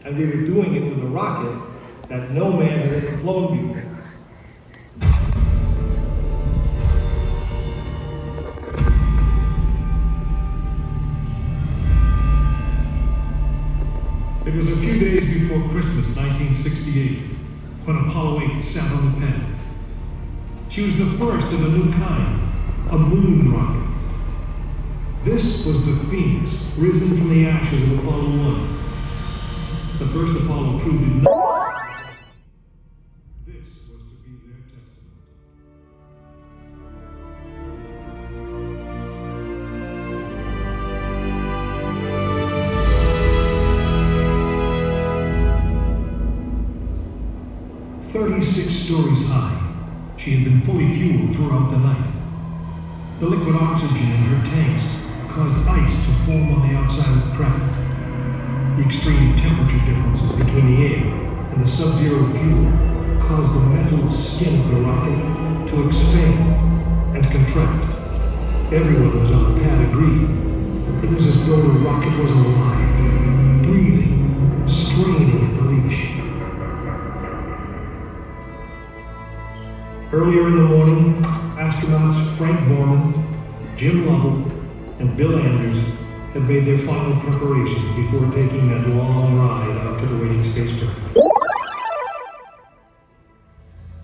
and we were doing it with a rocket that no man had ever flown before. It was a few days before Christmas, 1968, when Apollo 8 sat on the pad. She was the first of a new kind, a moon rocket. This was the Phoenix, risen from the ashes of Apollo 1. The first Apollo crew did not. This was to be their testament. Stories high, she had been fully fueled throughout the night. The liquid oxygen in her tanks caused ice to form on the outside of the craft. The extreme temperature differences between the air and the sub-zero fuel caused the metal skin of the rocket to expand and contract. Everyone was on the pad agreed. It was as though the rocket was alive, breathing, straining at the leash. Earlier in the morning, astronauts Frank Borman, Jim Lovell, and Bill Anders had made their final preparations before taking that long ride out to the waiting spacecraft.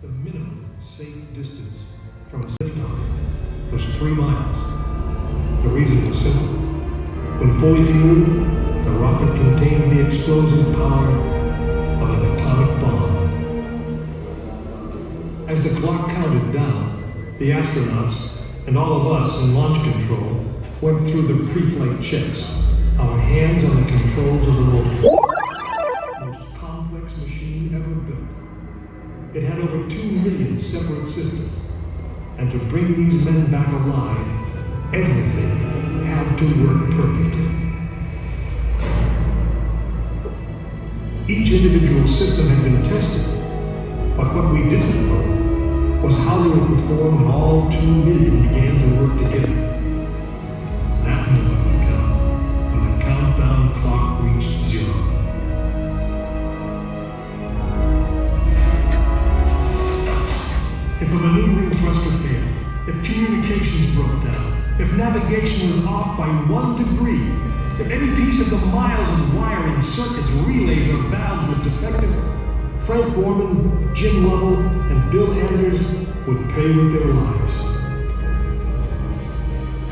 The minimum safe distance from a liftoff was 3 miles. The reason was simple. When fully fueled, the rocket contained the explosive power of an atomic bomb. As the clock counted down, the astronauts and all of us in launch control went through the pre-flight checks, our hands on the controls of the most complex machine ever built. It had over 2 million separate systems, and to bring these men back alive, everything had to work perfectly. Each individual system had been tested, but what we didn't know was how they would perform when all 2 million began to work together. That moment would come when the countdown clock reached 0. If a maneuvering thruster failed, if communications broke down, if navigation was off by 1 degree, if any piece of the miles of wiring, circuits, relays, or valves was defective, Frank Borman, Jim Lovell, and Bill Anders would pay with their lives.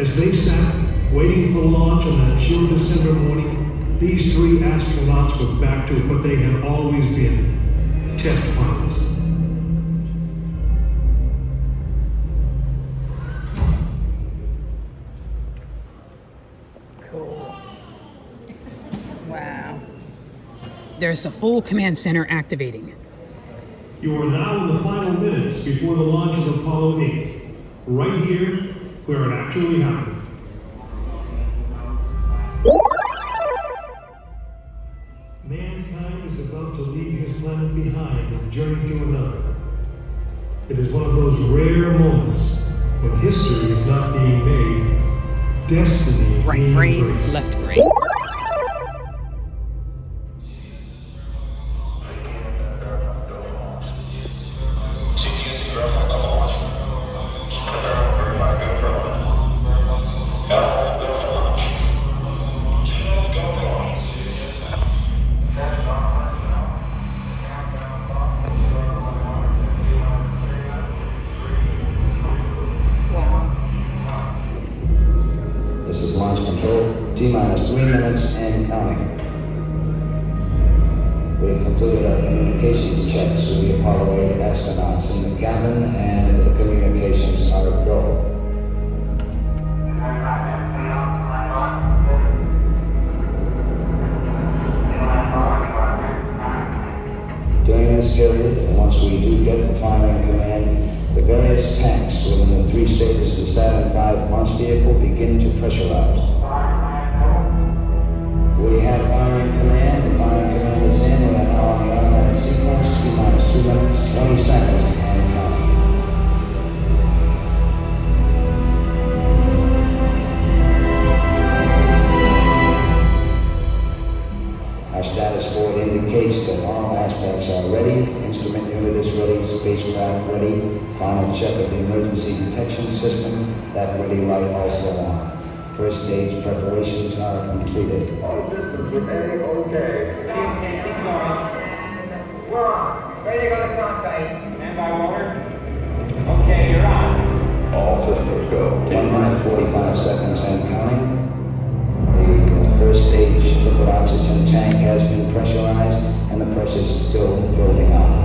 As they sat, waiting for launch on that chill December morning, these 3 astronauts were back to what they had always been, test pilots. Cool. Wow. There's a full command center activating. You are now in the final minutes before the launch of Apollo 8. Right here, where it actually happened. Mankind is about to leave his planet behind and journey to another. It is one of those rare moments when history is not being made, destiny is Right being brain, embraced. left brain. This is launch control, T-minus 3 minutes and counting. We have completed our communications checks with the Apollo 8 astronauts in the cabin, and the communications are go. During this period, and once we do get the firing command, the various tanks within the 3 stages of the Saturn V launch vehicle begin to pressurize. We have firing command. The firing command is in. We are now on the automatic sequence. T-minus 2 minutes, 20 seconds, and counting. Our status board indicates that all aspects are ready. Instrument unit is ready. Spacecraft ready. Final check of the emergency detection system. That ready light also on. First stage preparations are completed. All systems remaining okay. Keep going. We're on. Ready to go to cockpit. Stand by, Walter. Okay, you're on. All systems go. 1 minute, 45 seconds and counting. The first stage liquid oxygen tank has been pressurized, and the pressure is still building up.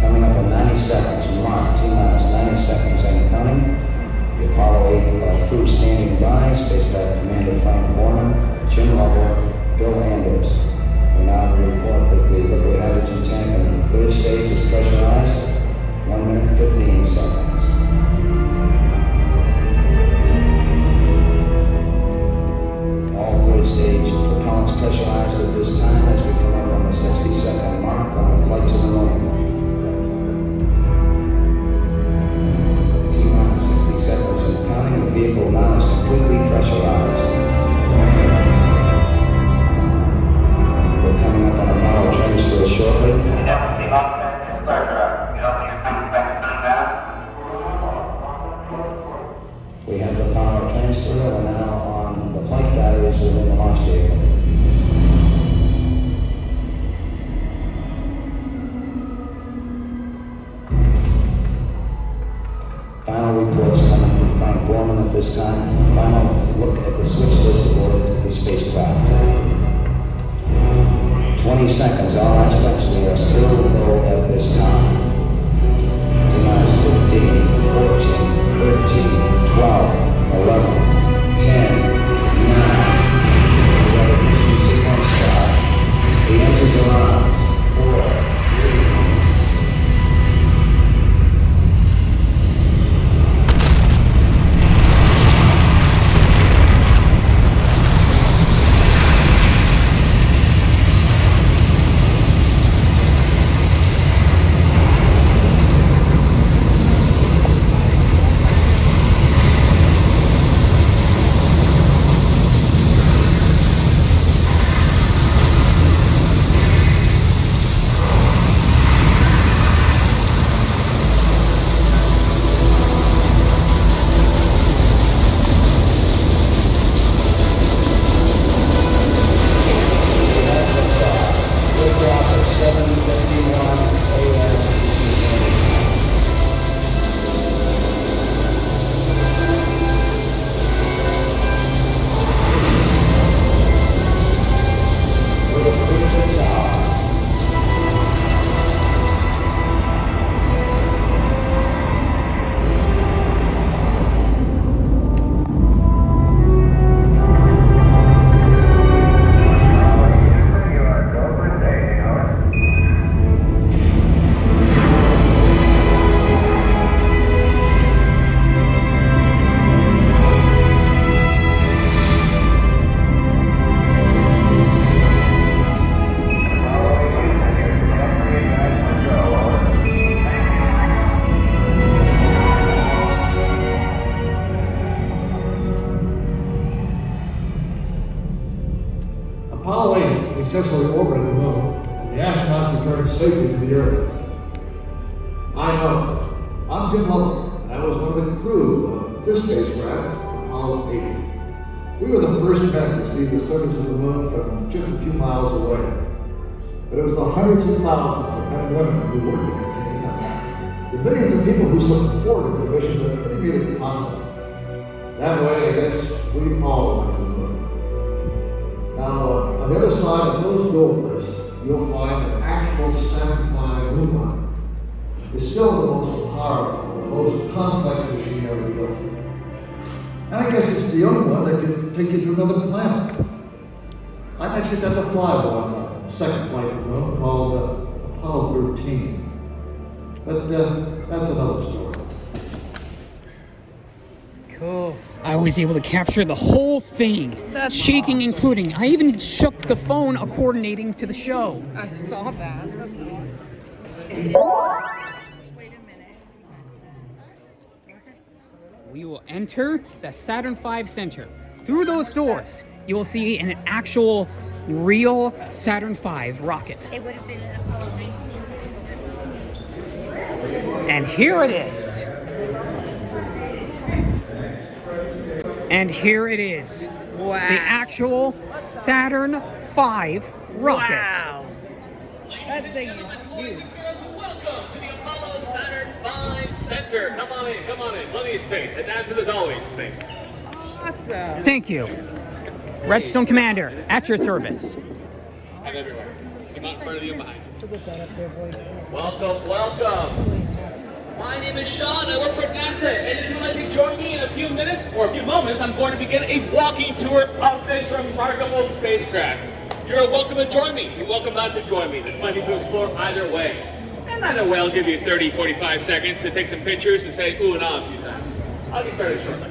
Coming up on 90 seconds, mark, T-minus 90 seconds and counting. The Apollo 8 crew standing by, spacecraft commander Frank Borman, Jim Lovell, Bill Anders. We now report that the liquid hydrogen tank in the third stage is pressurized. 1 minute, 15 seconds. All third stage propellants pressurized at this time as we come up on the 60-second mark on the flight to the moon. T-minus 60 seconds and counting. The vehicle now is completely pressurized. We're coming up on Apollo transfer shortly. We have the power transfer. We're now on the flight batteries within the launch vehicle. Final reports coming from Frank Borman at this time. Final look at the switch list aboard the spacecraft. 20 seconds, all aspects. We are still low at this time. T-minus 15, 14, 13, 12, 11, 10, 9. Mission sequence start. The engines are on. 4, 3. plane successfully orbited the moon, and the astronauts returned safely to the Earth. I know. I'm Jim Lovell, and I was one of the crew of this spacecraft, Apollo 8. We were the first men to see the surface of the moon from just a few miles away. But it was the hundreds of thousands of men and women who worked to maintain it. The millions of people who supported the mission that really made it possible. That way, I guess, we all went to the moon. Now, on the other side of those doors, you'll find an actual Saturn V moon rocket. It's still the most powerful, the most complex machine ever built. And I guess it's the only one that can take you to another planet. I actually got to fly one second flight to the moon called Apollo 13. But that's another story. Cool. I was able to capture the whole thing. That's shaking, awesome. including. I even shook the phone coordinating to the show. I saw that. That's awesome. Wait a minute. We will enter the Saturn V Center. Through those doors, you will see an actual, real Saturn V rocket. It would have been an Apollo 19. And here it is. And here it is. Wow. The actual Saturn V rocket. Wow. That thing is huge. Welcome to the Apollo Saturn V Center. Come on in, come on in. Plenty of space. And NASA, there's always space. Awesome. Thank you. Redstone Commander, at your service. I'm everywhere. Come out in front of you and behind you. Welcome, welcome. My name is Sean. I work for NASA. And if you'd like to join me in a few minutes or a few moments, I'm going to begin a walking tour of this remarkable spacecraft. You're welcome to join me. You're welcome not to join me. There's plenty to explore either way. And either way, I'll give you 30, 45 seconds to take some pictures and say ooh and ah a few times. I'll get started shortly.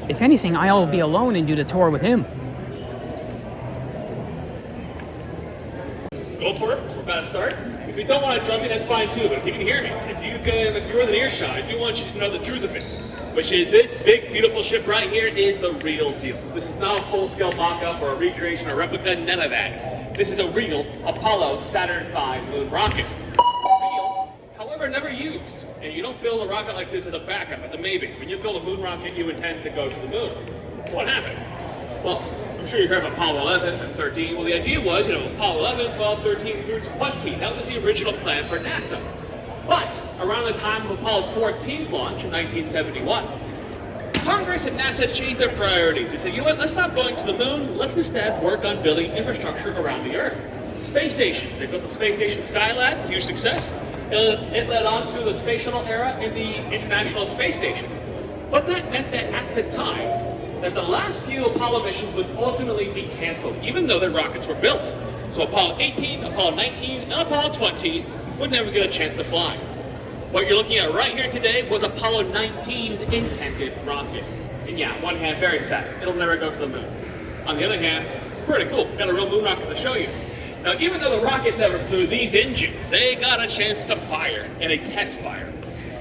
If anything, I'll be alone and do the tour with him. Go for it. We're about to start. If you don't want to join me, that's fine too. But if you can hear me, if you're within earshot, I do want you to know the truth of it, which is this big, beautiful ship right here is the real deal. This is not a full-scale mock-up or a recreation or replica. None of that. This is a real Apollo Saturn V moon rocket. Real, however, never used. And you don't build a rocket like this as a backup, as a maybe. When you build a moon rocket, you intend to go to the moon. So what happened? Well, I'm sure you heard of Apollo 11 and 13. Well, the idea was, Apollo 11, 12, 13 through 20. That was the original plan for NASA. But around the time of Apollo 14's launch in 1971, Congress and NASA changed their priorities. They said, you know what, let's stop going to the moon. Let's instead work on building infrastructure around the Earth. Space station. They built the Space Station Skylab, huge success. It led on to the Space Shuttle era in the International Space Station. But that meant that at the time, that the last few Apollo missions would ultimately be canceled, even though their rockets were built. So Apollo 18, Apollo 19, and Apollo 20 would never get a chance to fly. What you're looking at right here today was Apollo 19's intended rocket. And yeah, on one hand, very sad. It'll never go to the moon. On the other hand, pretty cool. Got a real moon rocket to show you. Now, even though the rocket never flew, these engines, they got a chance to fire in a test fire.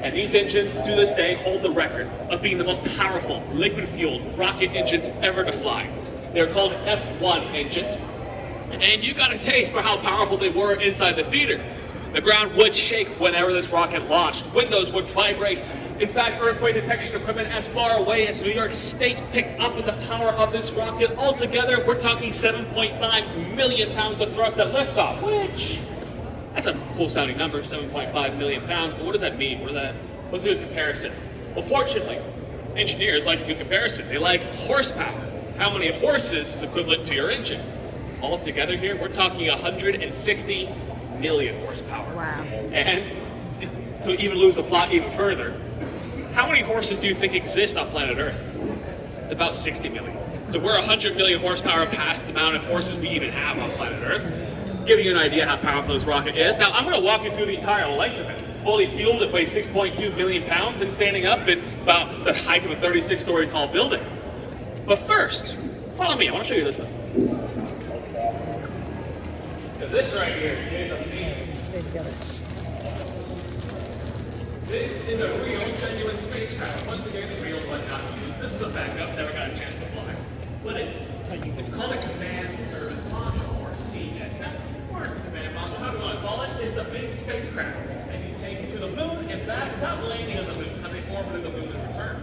And these engines, to this day, hold the record of being the most powerful liquid-fueled rocket engines ever to fly. They're called F1 engines. And you got a taste for how powerful they were inside the theater. The ground would shake whenever this rocket launched. Windows would vibrate. In fact, earthquake detection equipment as far away as New York State picked up on the power of this rocket. Altogether, we're talking 7.5 million pounds of thrust at liftoff, which, that's a cool sounding number, 7.5 million pounds, but what does that mean? What's a good comparison? Well, fortunately, engineers like a good comparison. They like horsepower. How many horses is equivalent to your engine? Altogether here, we're talking 160 million horsepower. Wow. And to even lose the plot even further, how many horses do you think exist on planet Earth? It's about 60 million. So we're 100 million horsepower past the amount of horses we even have on planet Earth. Giving you an idea how powerful this rocket is. Now, I'm going to walk you through the entire length of it. Fully fueled, it weighs 6.2 million pounds, and standing up, it's about the height of a 36-story tall building. But first, follow me. I want to show you this thing. This right here is amazing. This is a real, genuine spacecraft. Once again, real but not used. This is a backup, never got a chance to fly. What is it? It's called a Command Service Module, or CSM. Or it's a command module, however you want to call it. It's the big spacecraft. And you take it to the moon and back without landing on the moon. How they orbited the moon in return.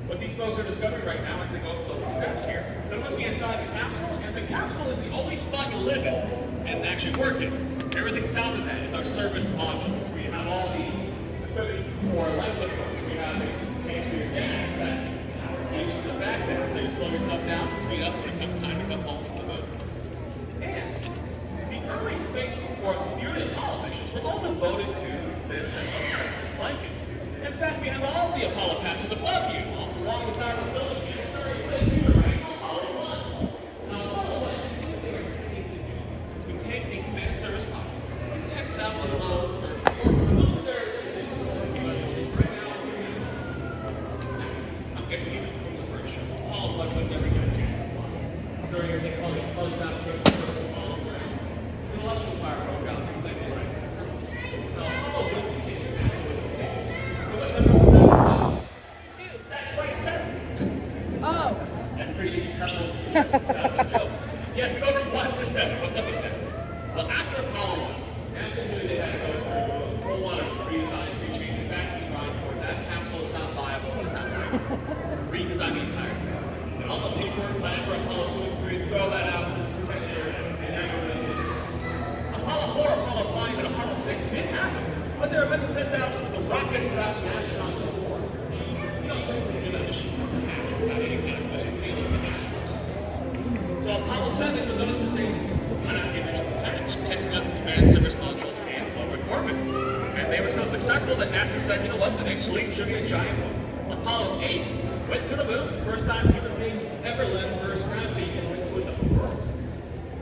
What these folks are discovering right now as they go through the steps here, they're looking inside the capsule, and the capsule is the only spot you live in and actually work in. Everything south of that is our service module. We have all the equipment for life support. We have the tanks for your gas that use in the back there. So you slow yourself down, speed up when it comes time to come home from the moon. And the early space, or the early Apollo missions, were all devoted to this and other things like it. In fact, we have all the Apollo patches above you, along the side of the building here. Sorry, you were right, Apollo 1. Now, Apollo 1 is simply what we need to do. We take a command service module, we test it out on the model, I'm guessing even from the first show, Apollo 1 would never get a chance to fly. During your thing called the application of Apollo 1, the electrical fire broke out, things like that. Now, Apollo 1 continued. That's right, 7. Oh. I appreciate you coming. Yes, we go from 1 to 7. What's up with that? Well, after Apollo 1, NASA knew they had to go through a whole lot of redesign, rechange, back to the drawing board. That capsule is not viable. It's not viable. Redesign the entire thing. And all the paperwork planned for Apollo 2 and 3, throw that out. Apollo 4, Apollo 5, and Apollo 6 did happen. What they were meant to test out was the rockets without the astronauts on board. You don't typically do that mission without any kind of special feeling with astronauts. So Apollo 7 was notice the same kind of image package, testing out the command service module and low Earth orbit. And they were so successful that NASA said, you know what, the next leap should be a giant one. Apollo 8 went to the moon, the first time human beings ever left Earth's gravity and went to another world.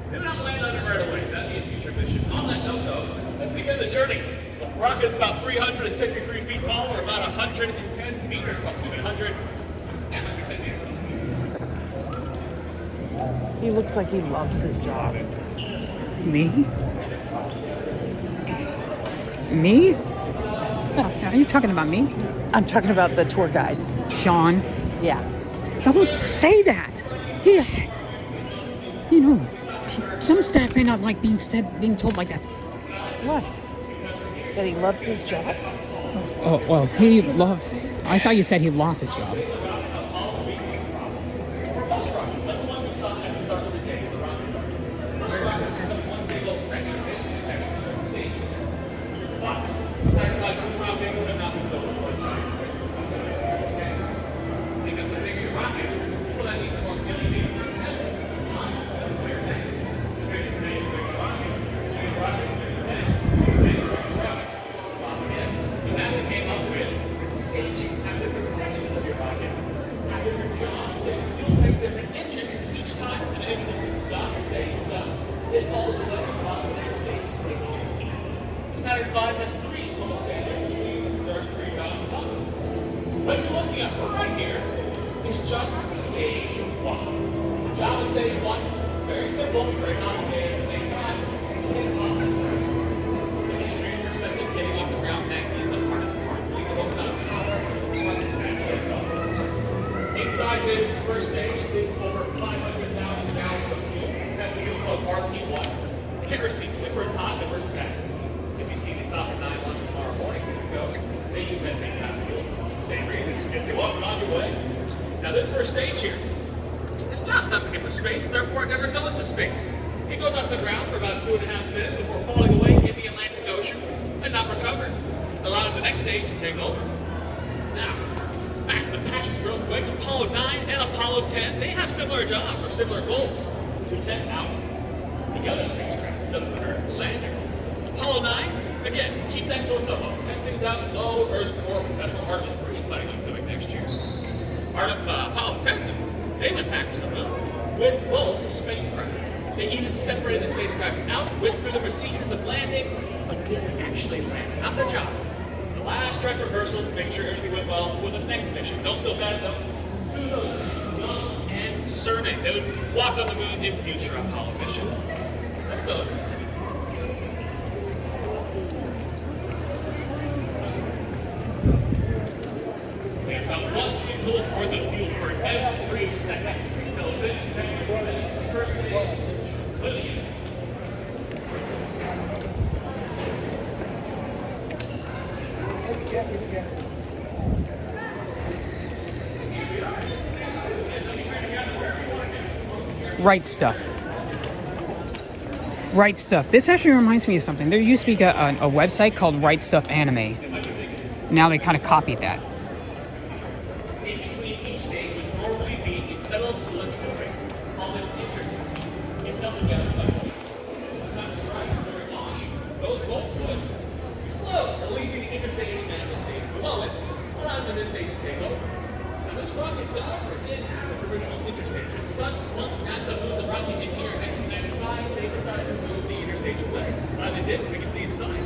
They did not land on it right away. That'd be a future mission. On that note, though, let's begin the journey. The rocket's about 363 feet tall, or about 110 meters, approximately 100 and 110 meters. He looks like he loves his job. Me? Me? Are you talking about me? I'm talking about the tour guide. Sean? Yeah. Don't say that! You know, some staff may not like being told like that. What? That he loves his job? Oh, well, he loves... I saw you said he lost his job. Saturn 5 has 3 little stages, which means there are 3 jobs above. What you're looking at right here is just stage 1. Job of stage 1, very simple, very complicated at the same time. Getting off the ground. From an engineering perspective, getting off the ground is the hardest part. You can hook out power, inside this first stage is over 500,000 gallons of fuel. That is called RP1. It's kerosene, liquid hot, liquid fat. If you see the Falcon 9 launch tomorrow morning, it goes, they use that same kind of fuel. Same reason, get you up and on your way. Now this first stage here, its job's not to get to space, therefore it never goes to space. It goes off the ground for about 2.5 minutes before falling away in the Atlantic Ocean and not recovered, allowing the next stage to take over. Now, back to the patches real quick. Apollo 9 and Apollo 10, they have similar jobs or similar goals to test out the other spacecraft, the lunar lander. Apollo 9, again, keep that close to home. Test things out in low Earth orbit. That's what Artemis 3 is planning on doing next year. Apollo 10, they went back to the moon with both spacecraft. They even separated the spacecraft out, went through the procedures of landing, but didn't actually land. Not the job. The last dress rehearsal to make sure everything went well for the next mission. Don't feel bad though. Young and Cernan. They would walk on the moon in future Apollo missions. Let's go. There's about 1 swimming pool's worth of fuel for every second. So this first stage, completely. Right Stuff. Right Stuff. This actually reminds me of something. There used to be a website called Right Stuff Anime. Now they kind of copied that. In between each stage would normally be a pedal cylindrical ring called an intersection. It's held together by bolts. Sometimes it's right during launch. Those bolts would explode, releasing the interstage and the stage below it, allowing the interstage to take over. Now this rocket does or did have its original interstages, but once NASA moved the rocket in here in 1995, they decided to move the interstage away. They did. We can see inside.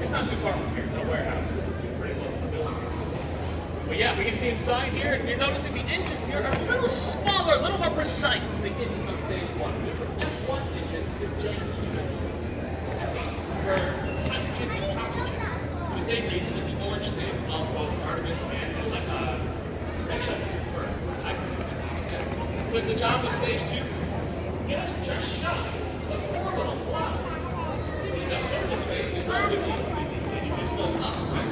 It's not too far from here. It's a warehouse. Pretty close to the building. But yeah, we can see inside here, and you're noticing the engines here are a little smaller, a little more precise than the engines on stage 1. We have F1 engines with J2 for hydrogen and oxygen. For the same reason that the orange stage of both Artemis and Space Shuttle for hydrogen. Was the job of stage 2? Get us just shy of orbital velocity. Now, orbital space is not really easy. It floats up, right?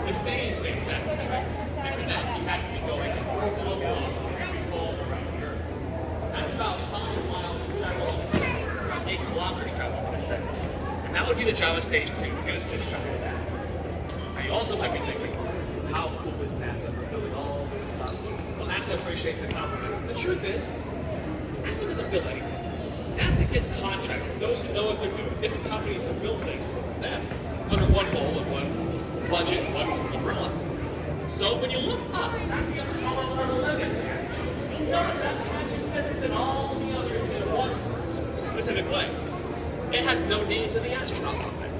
To stay in space, that much, right? And for that, you have to be going at orbital velocity. You have to be falling around the Earth. That's about 5 miles travel, about 8 kilometers travel per second. And that would be the job of stage 2, because it's just shy of that. Now, you also might be thinking, how cool is NASA for building all this stuff? Well, NASA appreciates the compliment. The truth is, NASA doesn't build anything. NASA gets contractors, those who know what they're doing, different companies to build things for them under one goal and one budget and one umbrella. So when you look up at the Apollo 11, you notice that patch is different than all the others in one specific way. It has no names of the astronauts on it.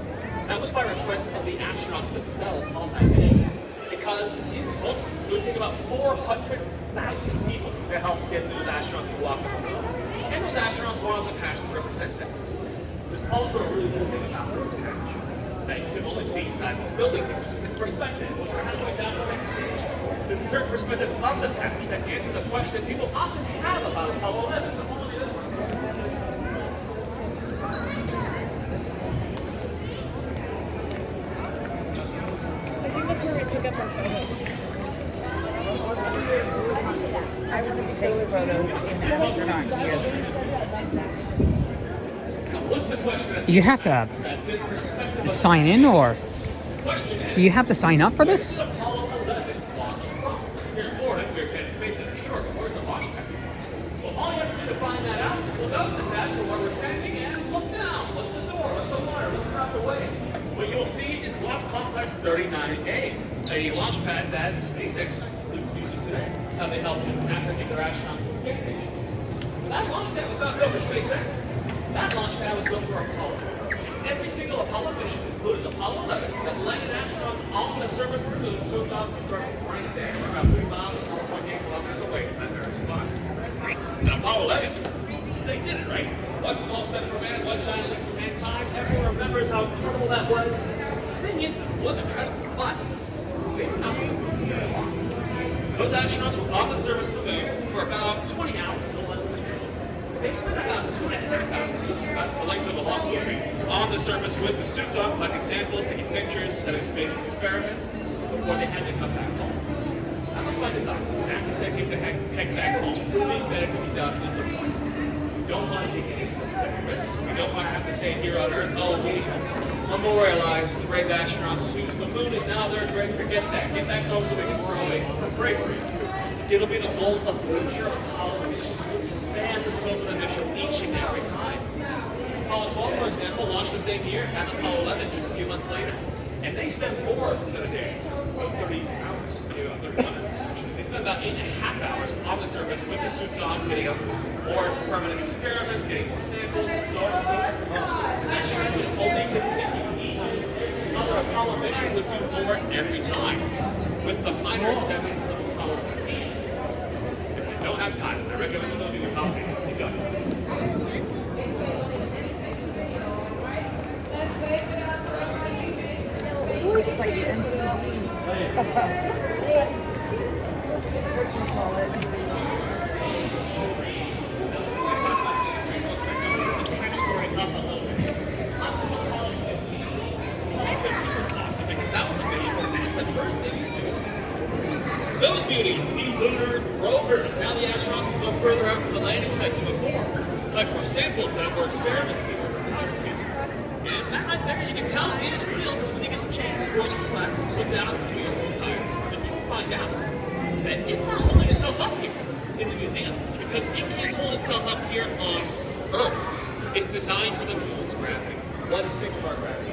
That was by request of the astronauts themselves on that mission. Because in total, it would take about 400,000 people to help get those astronauts to walk on the moon. And those astronauts wanted the patch to represent them. There's also a really good thing about this patch that you can only see inside this building here. It's perspective, which we're halfway down the second stage. There's a certain perspective of the patch that answers a question people often have about Apollo 11. So only this one. I think that's where we pick up our photos. I want to take photos in the astronaut gear. Do you have to sign in, or do you have to sign up for this? Here in Florida, we're kind of space center. Sure, but where's the launch pad? Well, all you have to do to find that out is look up the pad for where we're standing and look down, look at the door, look at the water, look across the way. What you'll see is Launch Complex 39A, a launch pad that SpaceX uses today. That's how they help NASA get their astronauts to the space station. That launch pad was not built for SpaceX. That launch pad was built for Apollo. Every single Apollo mission, including Apollo 11, that landed astronauts on the surface of the moon took off from right there, about 3 miles, 4.8 kilometers away from that very spot. And Apollo 11, they did it, right? One small step for man, one giant leap for mankind. Everyone remembers how incredible that was. The thing is, it was incredible, but they were not able to do it long. Those astronauts were on the surface of the moon for about 20 hours, no less than a day. They spent about 2.5 hours, about the length of a long movie, on the surface with the suits on, collecting samples, taking pictures, setting basic experiments, before they had to come back home. That was by design. NASA said get the heck back home. The thing that it could be done is the point. We don't want to take any risks. We don't want to have to say here on Earth, oh, we memorialize the brave astronauts whose the moon is now their grave. Forget that. Get that home so we can throw away the bravery. It'll be the goal of future Apollo missions to expand the scope of the mission each and every time. Apollo 12, for example, launched the same year, and Apollo 11 just a few months later. And they spent more than a day, about 30 hours, 31 actually. They spent about 8.5 hours on the surface with the suits on, getting up more permanent experiments, getting more samples, so on and so forth. And that trend would only continue each and other Apollo mission would do more every time, with the minor exception of Apollo 13. If you don't have time, I recommend loading Apollo 13. You got it. looks like MTV. What you call it? Those beauties, the lunar rovers. Now the astronauts can go further out from the landing site than before. Collect more samples, set up more experiments, see more photography. And that right there, you can tell is real because when you get the chance, scroll to the left, look down at the wheels and tires, and you'll find out that it's not holding itself up here in the museum because it can't hold itself up here on Earth. It's designed for the moon's gravity, 1/6 of our gravity.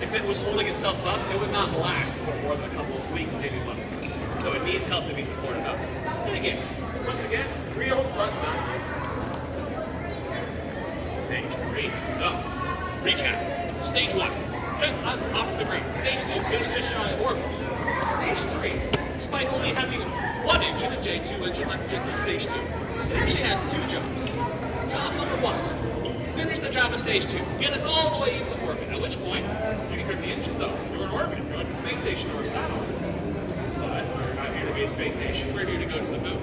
If it was holding itself up, it would not last for more than a couple of weeks, maybe months. So it needs help to be supported up. And again, once again, real front mount. Stage 3. So, recap. Stage 1, get us off the ground. Stage 2, get us just shy of orbit. Stage 3, despite only having 1 engine, a J2 engine like Stage 2, it actually has 2 jobs. Job number 1, finish the job of Stage 2. Get us all the way into orbit, at which point, you can turn the engines off. You're in orbit. You're like a space station or a satellite. But we're not here to be a space station. We're here to go to the moon.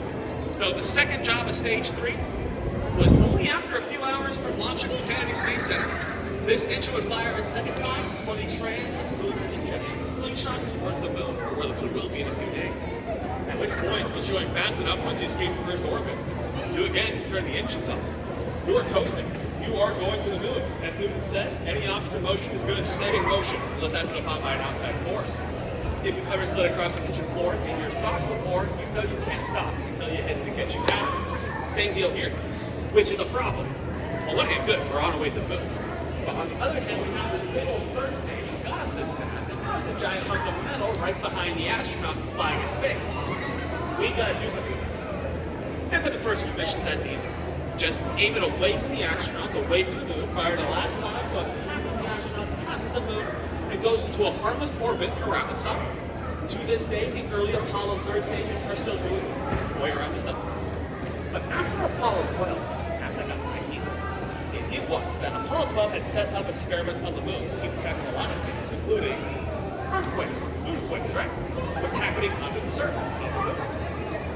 So the second job of Stage 3 was only after a few hours from launching from Kennedy Space Center. This engine would fire a second time for the trans-lunar injection slingshot towards the moon, or where the moon will be in a few days. At which point, once you're going fast enough, once you escape reverse orbit, you again can turn the engines off. You are coasting. You are going to the moon. As Newton said, any object in motion is going to stay in motion unless acted upon by an outside force. If you've ever slid across the kitchen floor in your socks before, you know you can't stop until you hit the kitchen counter. Same deal here, which is a problem. On one hand, good, we're on our way to the moon. But on the other hand, we have this big old third stage that got us this fast, and now it's a giant hunk of metal right behind the astronauts flying in space. We gotta do something with it. And for the first few missions, that's easy. Just aim it away from the astronauts, away from the moon, fire the last time, so it passes the astronauts, passes the moon, and goes into a harmless orbit around the sun. To this day, the early Apollo 3rd stages are still doing way around the sun. But after Apollo 12, NASA got the idea. It was that Apollo 12 had set up experiments on the moon to keep track of a lot of things, including earthquakes, moonquakes, right? What's happening under the surface of the moon.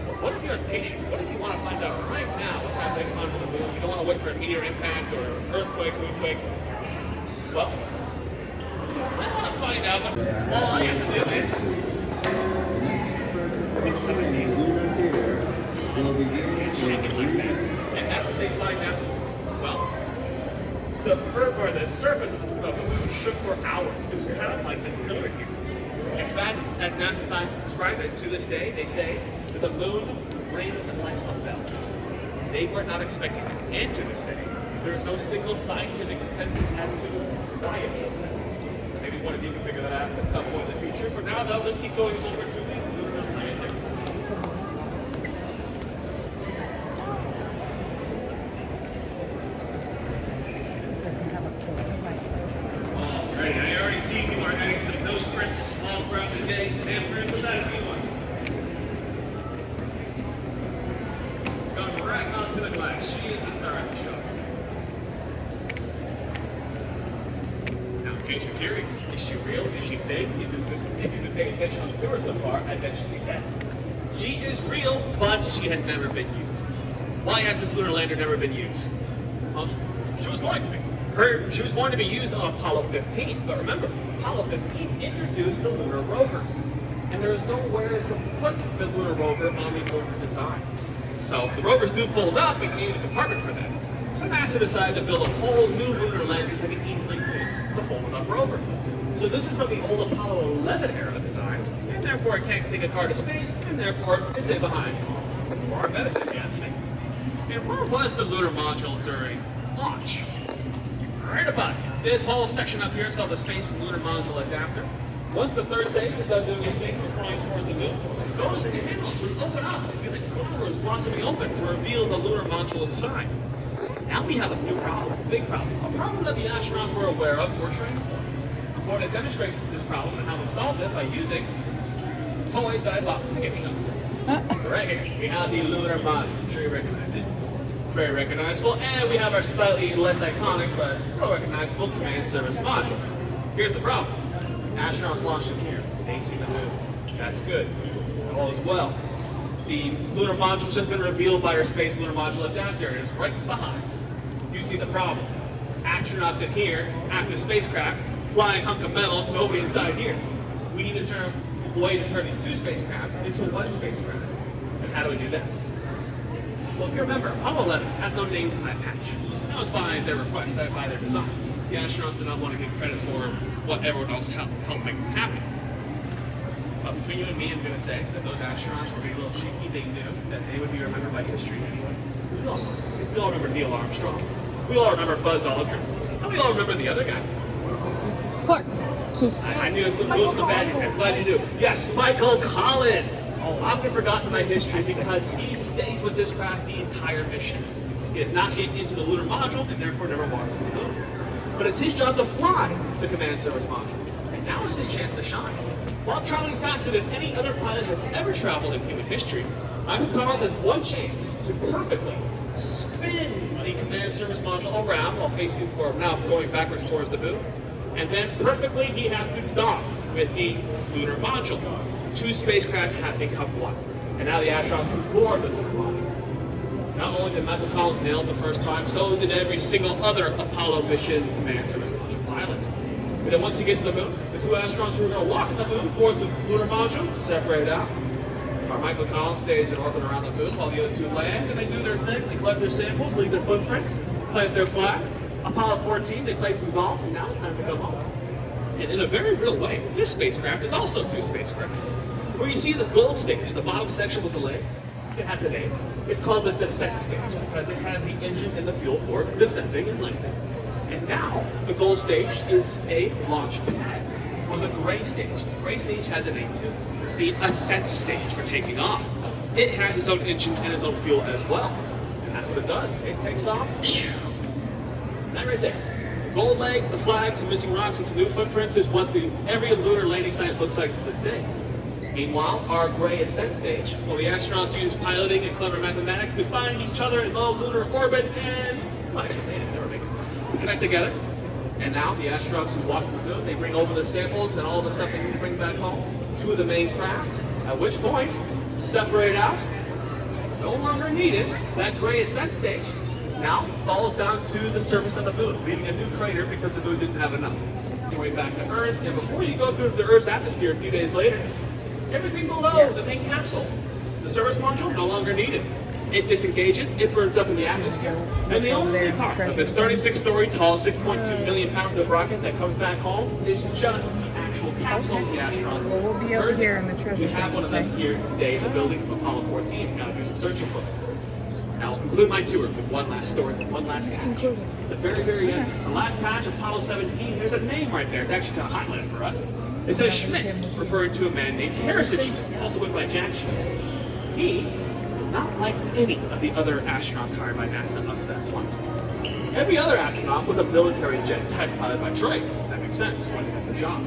But what if you're impatient? What if you want to find out right now what's happening under the moon? You don't want to wait for a meteor impact or an earthquake, moonquake. Well, I want to find out what's all I have to do is. The next presentation in the lunar theater will begin in 3 minutes. And after they find out, well, the Earth or the surface of the moon shook for hours. It was kind of like this pillar here. In fact, as NASA scientists describe it to this day, they say that the moon rings like a bell. They were not expecting an end to this day. There is no single scientific consensus as to why it is that. Maybe one of you can figure that out at some point in the future. For now, though, let's keep going over to the lunar landing. Alright, I already see you are adding some nose prints all throughout the day. And where's the last one? Going right on to the glass. She is the star of the show. Now, in case you're curious, is she real? Is she fake? If you've been paying attention on the tour so far, I bet you yes. She is real, but she has never been used. Why has this lunar lander never been used? Well, she was going to be. She was going to be used on Apollo 15, but remember, Apollo 15 introduced the lunar rovers, and there is nowhere to put the lunar rover on the older design. So the rovers do fold up, but you need a compartment for them. So NASA decided to build a whole new lunar lander that can easily fit the folded up rover. So this is from the old Apollo 11 era design, and therefore it can't take a car to space, and therefore it's stay behind. For our benefit, yes. And where was the lunar module during launch? Right about it. This whole section up here is called the Space and Lunar Module Adapter. Once the third stage is done doing its thing, we're flying towards the moon. Those channels will open up and be like flowers blossoming open to reveal the lunar module inside. Now we have a new problem, a big problem. A problem that the astronauts were aware of, were trained for. I'm going to demonstrate this problem and how we solved it by using toys that I bought from the gift shop. Right here, we have the lunar module. I'm sure you recognize it. Very recognizable, and we have our slightly less iconic but still recognizable command service module. Here's the problem. astronauts launched in here. They see the moon. That's good. All is well. The lunar module's just been revealed by our Space Lunar Module adapter, and it's right behind. You see the problem. Astronauts in here, active spacecraft, flying hunk of metal, nobody inside here. We need to turn a way to turn these two spacecraft into one spacecraft. And how do we do that? Well, if you remember, Apollo 11 has no names in that patch. That was by their request, by their design. The astronauts did not want to get credit for what everyone else helped make happen. But between you and me, I'm going to say that those astronauts were being a little cheeky. They knew that they would be remembered by history anyway. We all remember Neil Armstrong. We all remember Buzz Aldrin. And we all remember the other guy. Clark. I knew it was the bad guy. I'm glad you knew. Yes, Michael Collins. Often forgotten by history because he stays with this craft the entire mission. He does not get into the lunar module and therefore never walks to the moon. But it's his job to fly the command service module. And now is his chance to shine. While traveling faster than any other pilot has ever traveled in human history, Michael Collins has one chance to perfectly spin the command service module around while facing forward, now going backwards towards the moon. And then perfectly he has to dock with the lunar module. Two spacecraft have become one. And now the astronauts can board the lunar module. Not only did Michael Collins nail it the first time, so did every single other Apollo mission command service module pilot. But then once you get to the moon, the two astronauts who are going to walk on the moon board the lunar module, separate out. Our Michael Collins stays in orbit around the moon while the other two land, and they do their thing. They collect their samples, leave their footprints, plant their flag. Apollo 14, they played some golf, and now it's time to go home. And in a very real way, this spacecraft is also two spacecraft. Where you see the gold stage, the bottom section with the legs, it has a name. It's called the descent stage because it has the engine and the fuel for descending and landing. And now, the gold stage is a launch pad for the gray stage. The gray stage has a name too. The ascent stage for taking off. It has its own engine and its own fuel as well. And that's what it does. It takes off. That right there. The gold legs, the flags, the missing rocks, and some new footprints is what every lunar landing site looks like to this day. Meanwhile, our gray ascent stage, well, the astronauts use piloting and clever mathematics to find each other in low lunar orbit and, well, actually, they never make it, connect together. And now the astronauts who walk the moon, they bring over their samples and all the stuff they need to bring back home to the main craft, at which point, separate out, no longer needed, that gray ascent stage now falls down to the surface of the moon, leaving a new crater because the moon didn't have enough. Your way back to Earth, and before you go through the Earth's atmosphere a few days later, everything below the main capsule, the service module, no longer needed. It disengages, it burns up in the atmosphere, and the only part of this 36-story tall, 6.2 million pounds of rocket that comes back home is just the actual capsule the astronauts. Well, we'll be over here in the treasure. We have one of them here today in the building from Apollo 14. Gotta do some searching for it. Now, I'll conclude my tour with one last story, one last patch. The very, very end, the last patch, Apollo 17, there's a name right there. It's actually kind of highlighted for us. It says Schmidt, referring to a man named Harrison Schmidt, also went by Jack Schmidt. He was not like any of the other astronauts hired by NASA up to that point. Every other astronaut was a military jet piloted by Troy. That makes sense, when he got the job.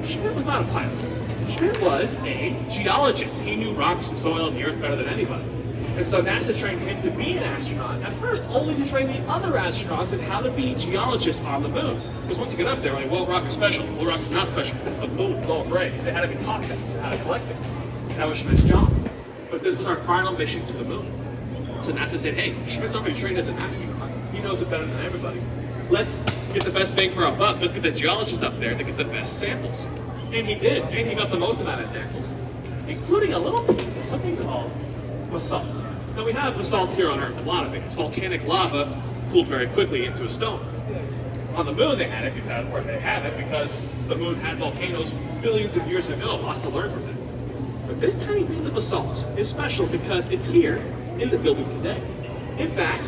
Schmidt was not a pilot. Schmidt was a geologist. He knew rocks and soil and the earth better than anybody. And so NASA trained him to be an astronaut, at first only to train the other astronauts in how to be geologists on the moon. Because once you get up there, like, well, rock is special, well, rock is not special, because the moon is all gray. They had to be taught that, how to collect it. That was Schmidt's job. But this was our final mission to the moon. So NASA said, hey, Schmidt's already trained as an astronaut. He knows it better than everybody. Let's get the best bang for our buck. Let's get the geologist up there to get the best samples. And he did, and he got the most amount of samples, including a little piece of something called basalt. Now we have basalt here on Earth, a lot of it. It's volcanic lava cooled very quickly into a stone. On the moon they had it, or they have it, because the moon had volcanoes billions of years ago, lots to learn from it. But this tiny piece of basalt is special because it's here in the building today. In fact,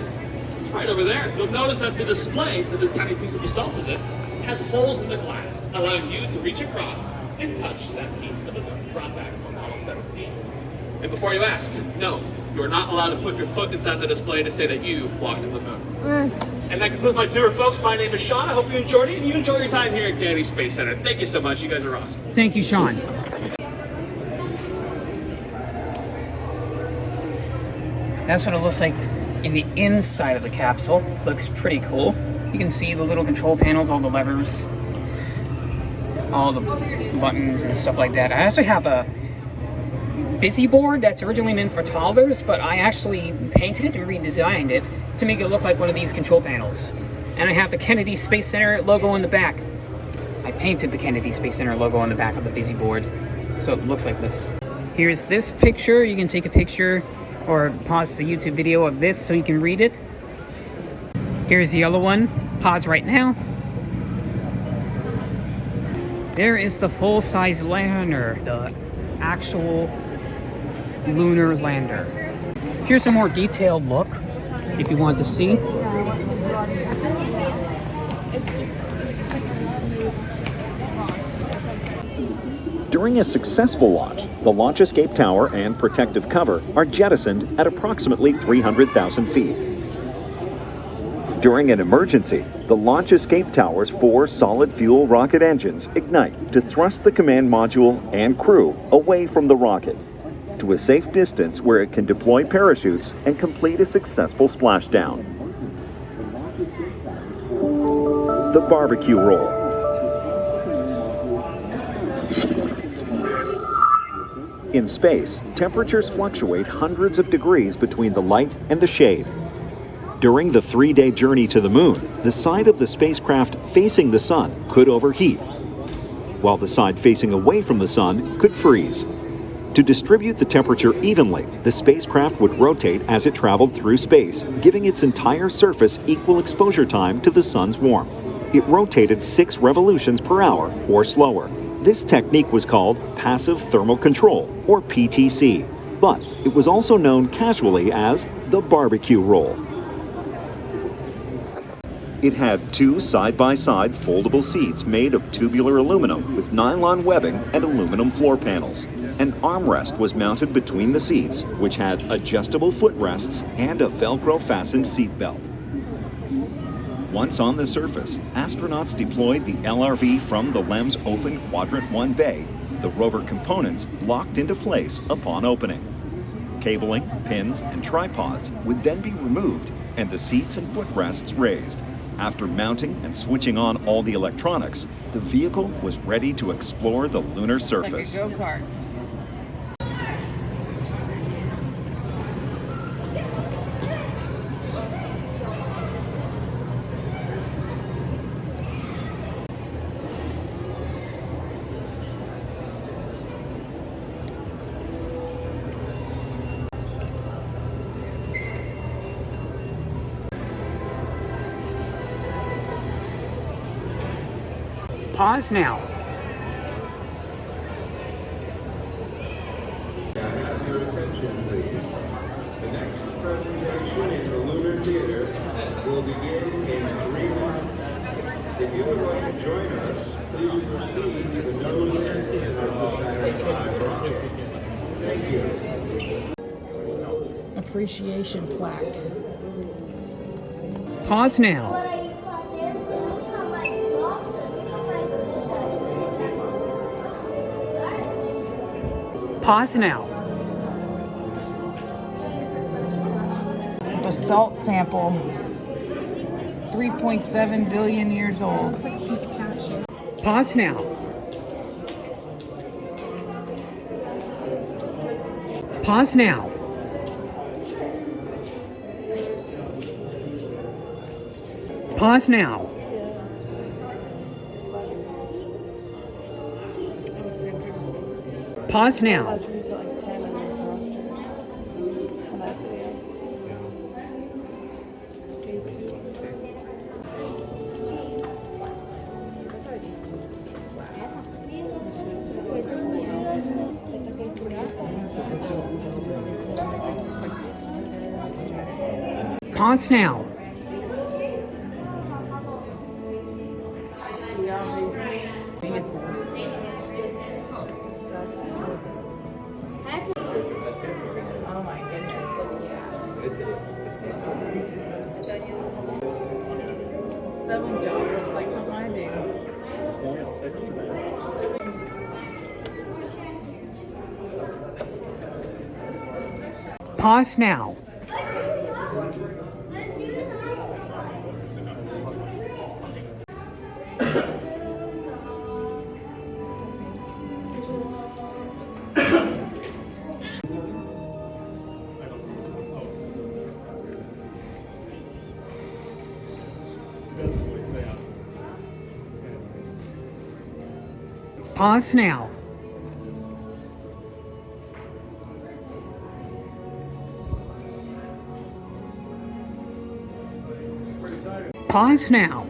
it's right over there. You'll notice that the display that this tiny piece of basalt is in has holes in the glass, allowing you to reach across and touch that piece of the moon brought back from Apollo 17. And before you ask, no, you are not allowed to put your foot inside the display to say that you walked in the moon. And that concludes my tour, folks. My name is Sean. I hope you enjoyed it, and you enjoy your time here at Kennedy Space Center. Thank you so much. You guys are awesome. Thank you, Sean. That's what it looks like in the inside of the capsule. Looks pretty cool. You can see the little control panels, all the levers. all the buttons and stuff like that. I also have a busy board that's originally meant for toddlers, but I actually painted it and redesigned it to make it look like one of these control panels. And I have the Kennedy Space Center logo on the back. I painted the Kennedy Space Center logo on the back of the busy board, so it looks like this. Here's this picture. You can take a picture or pause the YouTube video of this so you can read it. Here's the other one. Pause right now. There is the full-size lander, the actual lunar lander. Here's a more detailed look, if you want to see. During a successful launch, the launch escape tower and protective cover are jettisoned at approximately 300,000 feet. During an emergency, the launch escape tower's 4 solid fuel rocket engines ignite to thrust the command module and crew away from the rocket to a safe distance where it can deploy parachutes and complete a successful splashdown. The barbecue roll. In space, temperatures fluctuate hundreds of degrees between the light and the shade. During the 3-day journey to the moon, the side of the spacecraft facing the sun could overheat, while the side facing away from the sun could freeze. To distribute the temperature evenly, the spacecraft would rotate as it traveled through space, giving its entire surface equal exposure time to the sun's warmth. It rotated 6 revolutions per hour or slower. This technique was called passive thermal control, or PTC, but it was also known casually as the barbecue roll. It had 2 side-by-side foldable seats made of tubular aluminum with nylon webbing and aluminum floor panels. An armrest was mounted between the seats, which had adjustable footrests and a Velcro-fastened seat belt. Once on the surface, astronauts deployed the LRV from the LEM's open Quadrant 1 bay. The rover components locked into place upon opening. Cabling, pins, and tripods would then be removed and the seats and footrests raised. After mounting and switching on all the electronics, the vehicle was ready to explore the lunar surface. It's like a go-kart. Pause now. Now have your attention, please. The next presentation in the Lunar Theater will begin in 3 minutes. If you would like to join us, please proceed to the nose end of the Saturn V rocket. Thank you. Appreciation plaque. Pause now. Pause now. A salt sample. 3.7 billion years old. Looks like a piece of cashew. Pause now. Pause now. Pause now. Pause now. Pause now. Oh my goodness. 7 job looks like something I do. Pause now. Pause now. Pause now.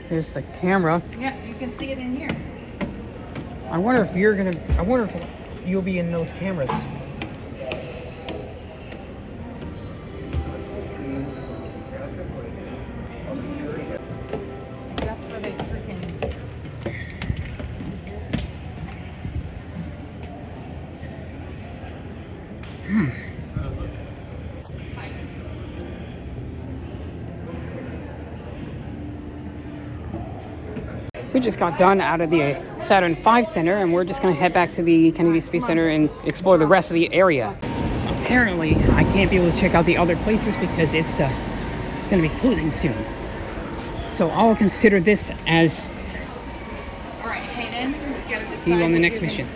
Here's the camera. Yeah, you can see it in here. I wonder if you'll be in those cameras. That's where they freaking. We just got done out of the Saturn V Center, and we're just going to head back to the Kennedy Space Center and explore the rest of the area. Apparently, I can't be able to check out the other places because it's going to be closing soon. So I'll consider this as All right, Hayden, we gotta decide. see you on the what next you're mission.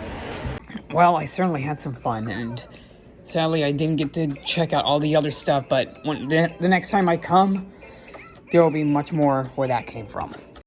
Well, I certainly had some fun, and sadly I didn't get to check out all the other stuff, but when the next time I come, there will be much more where that came from.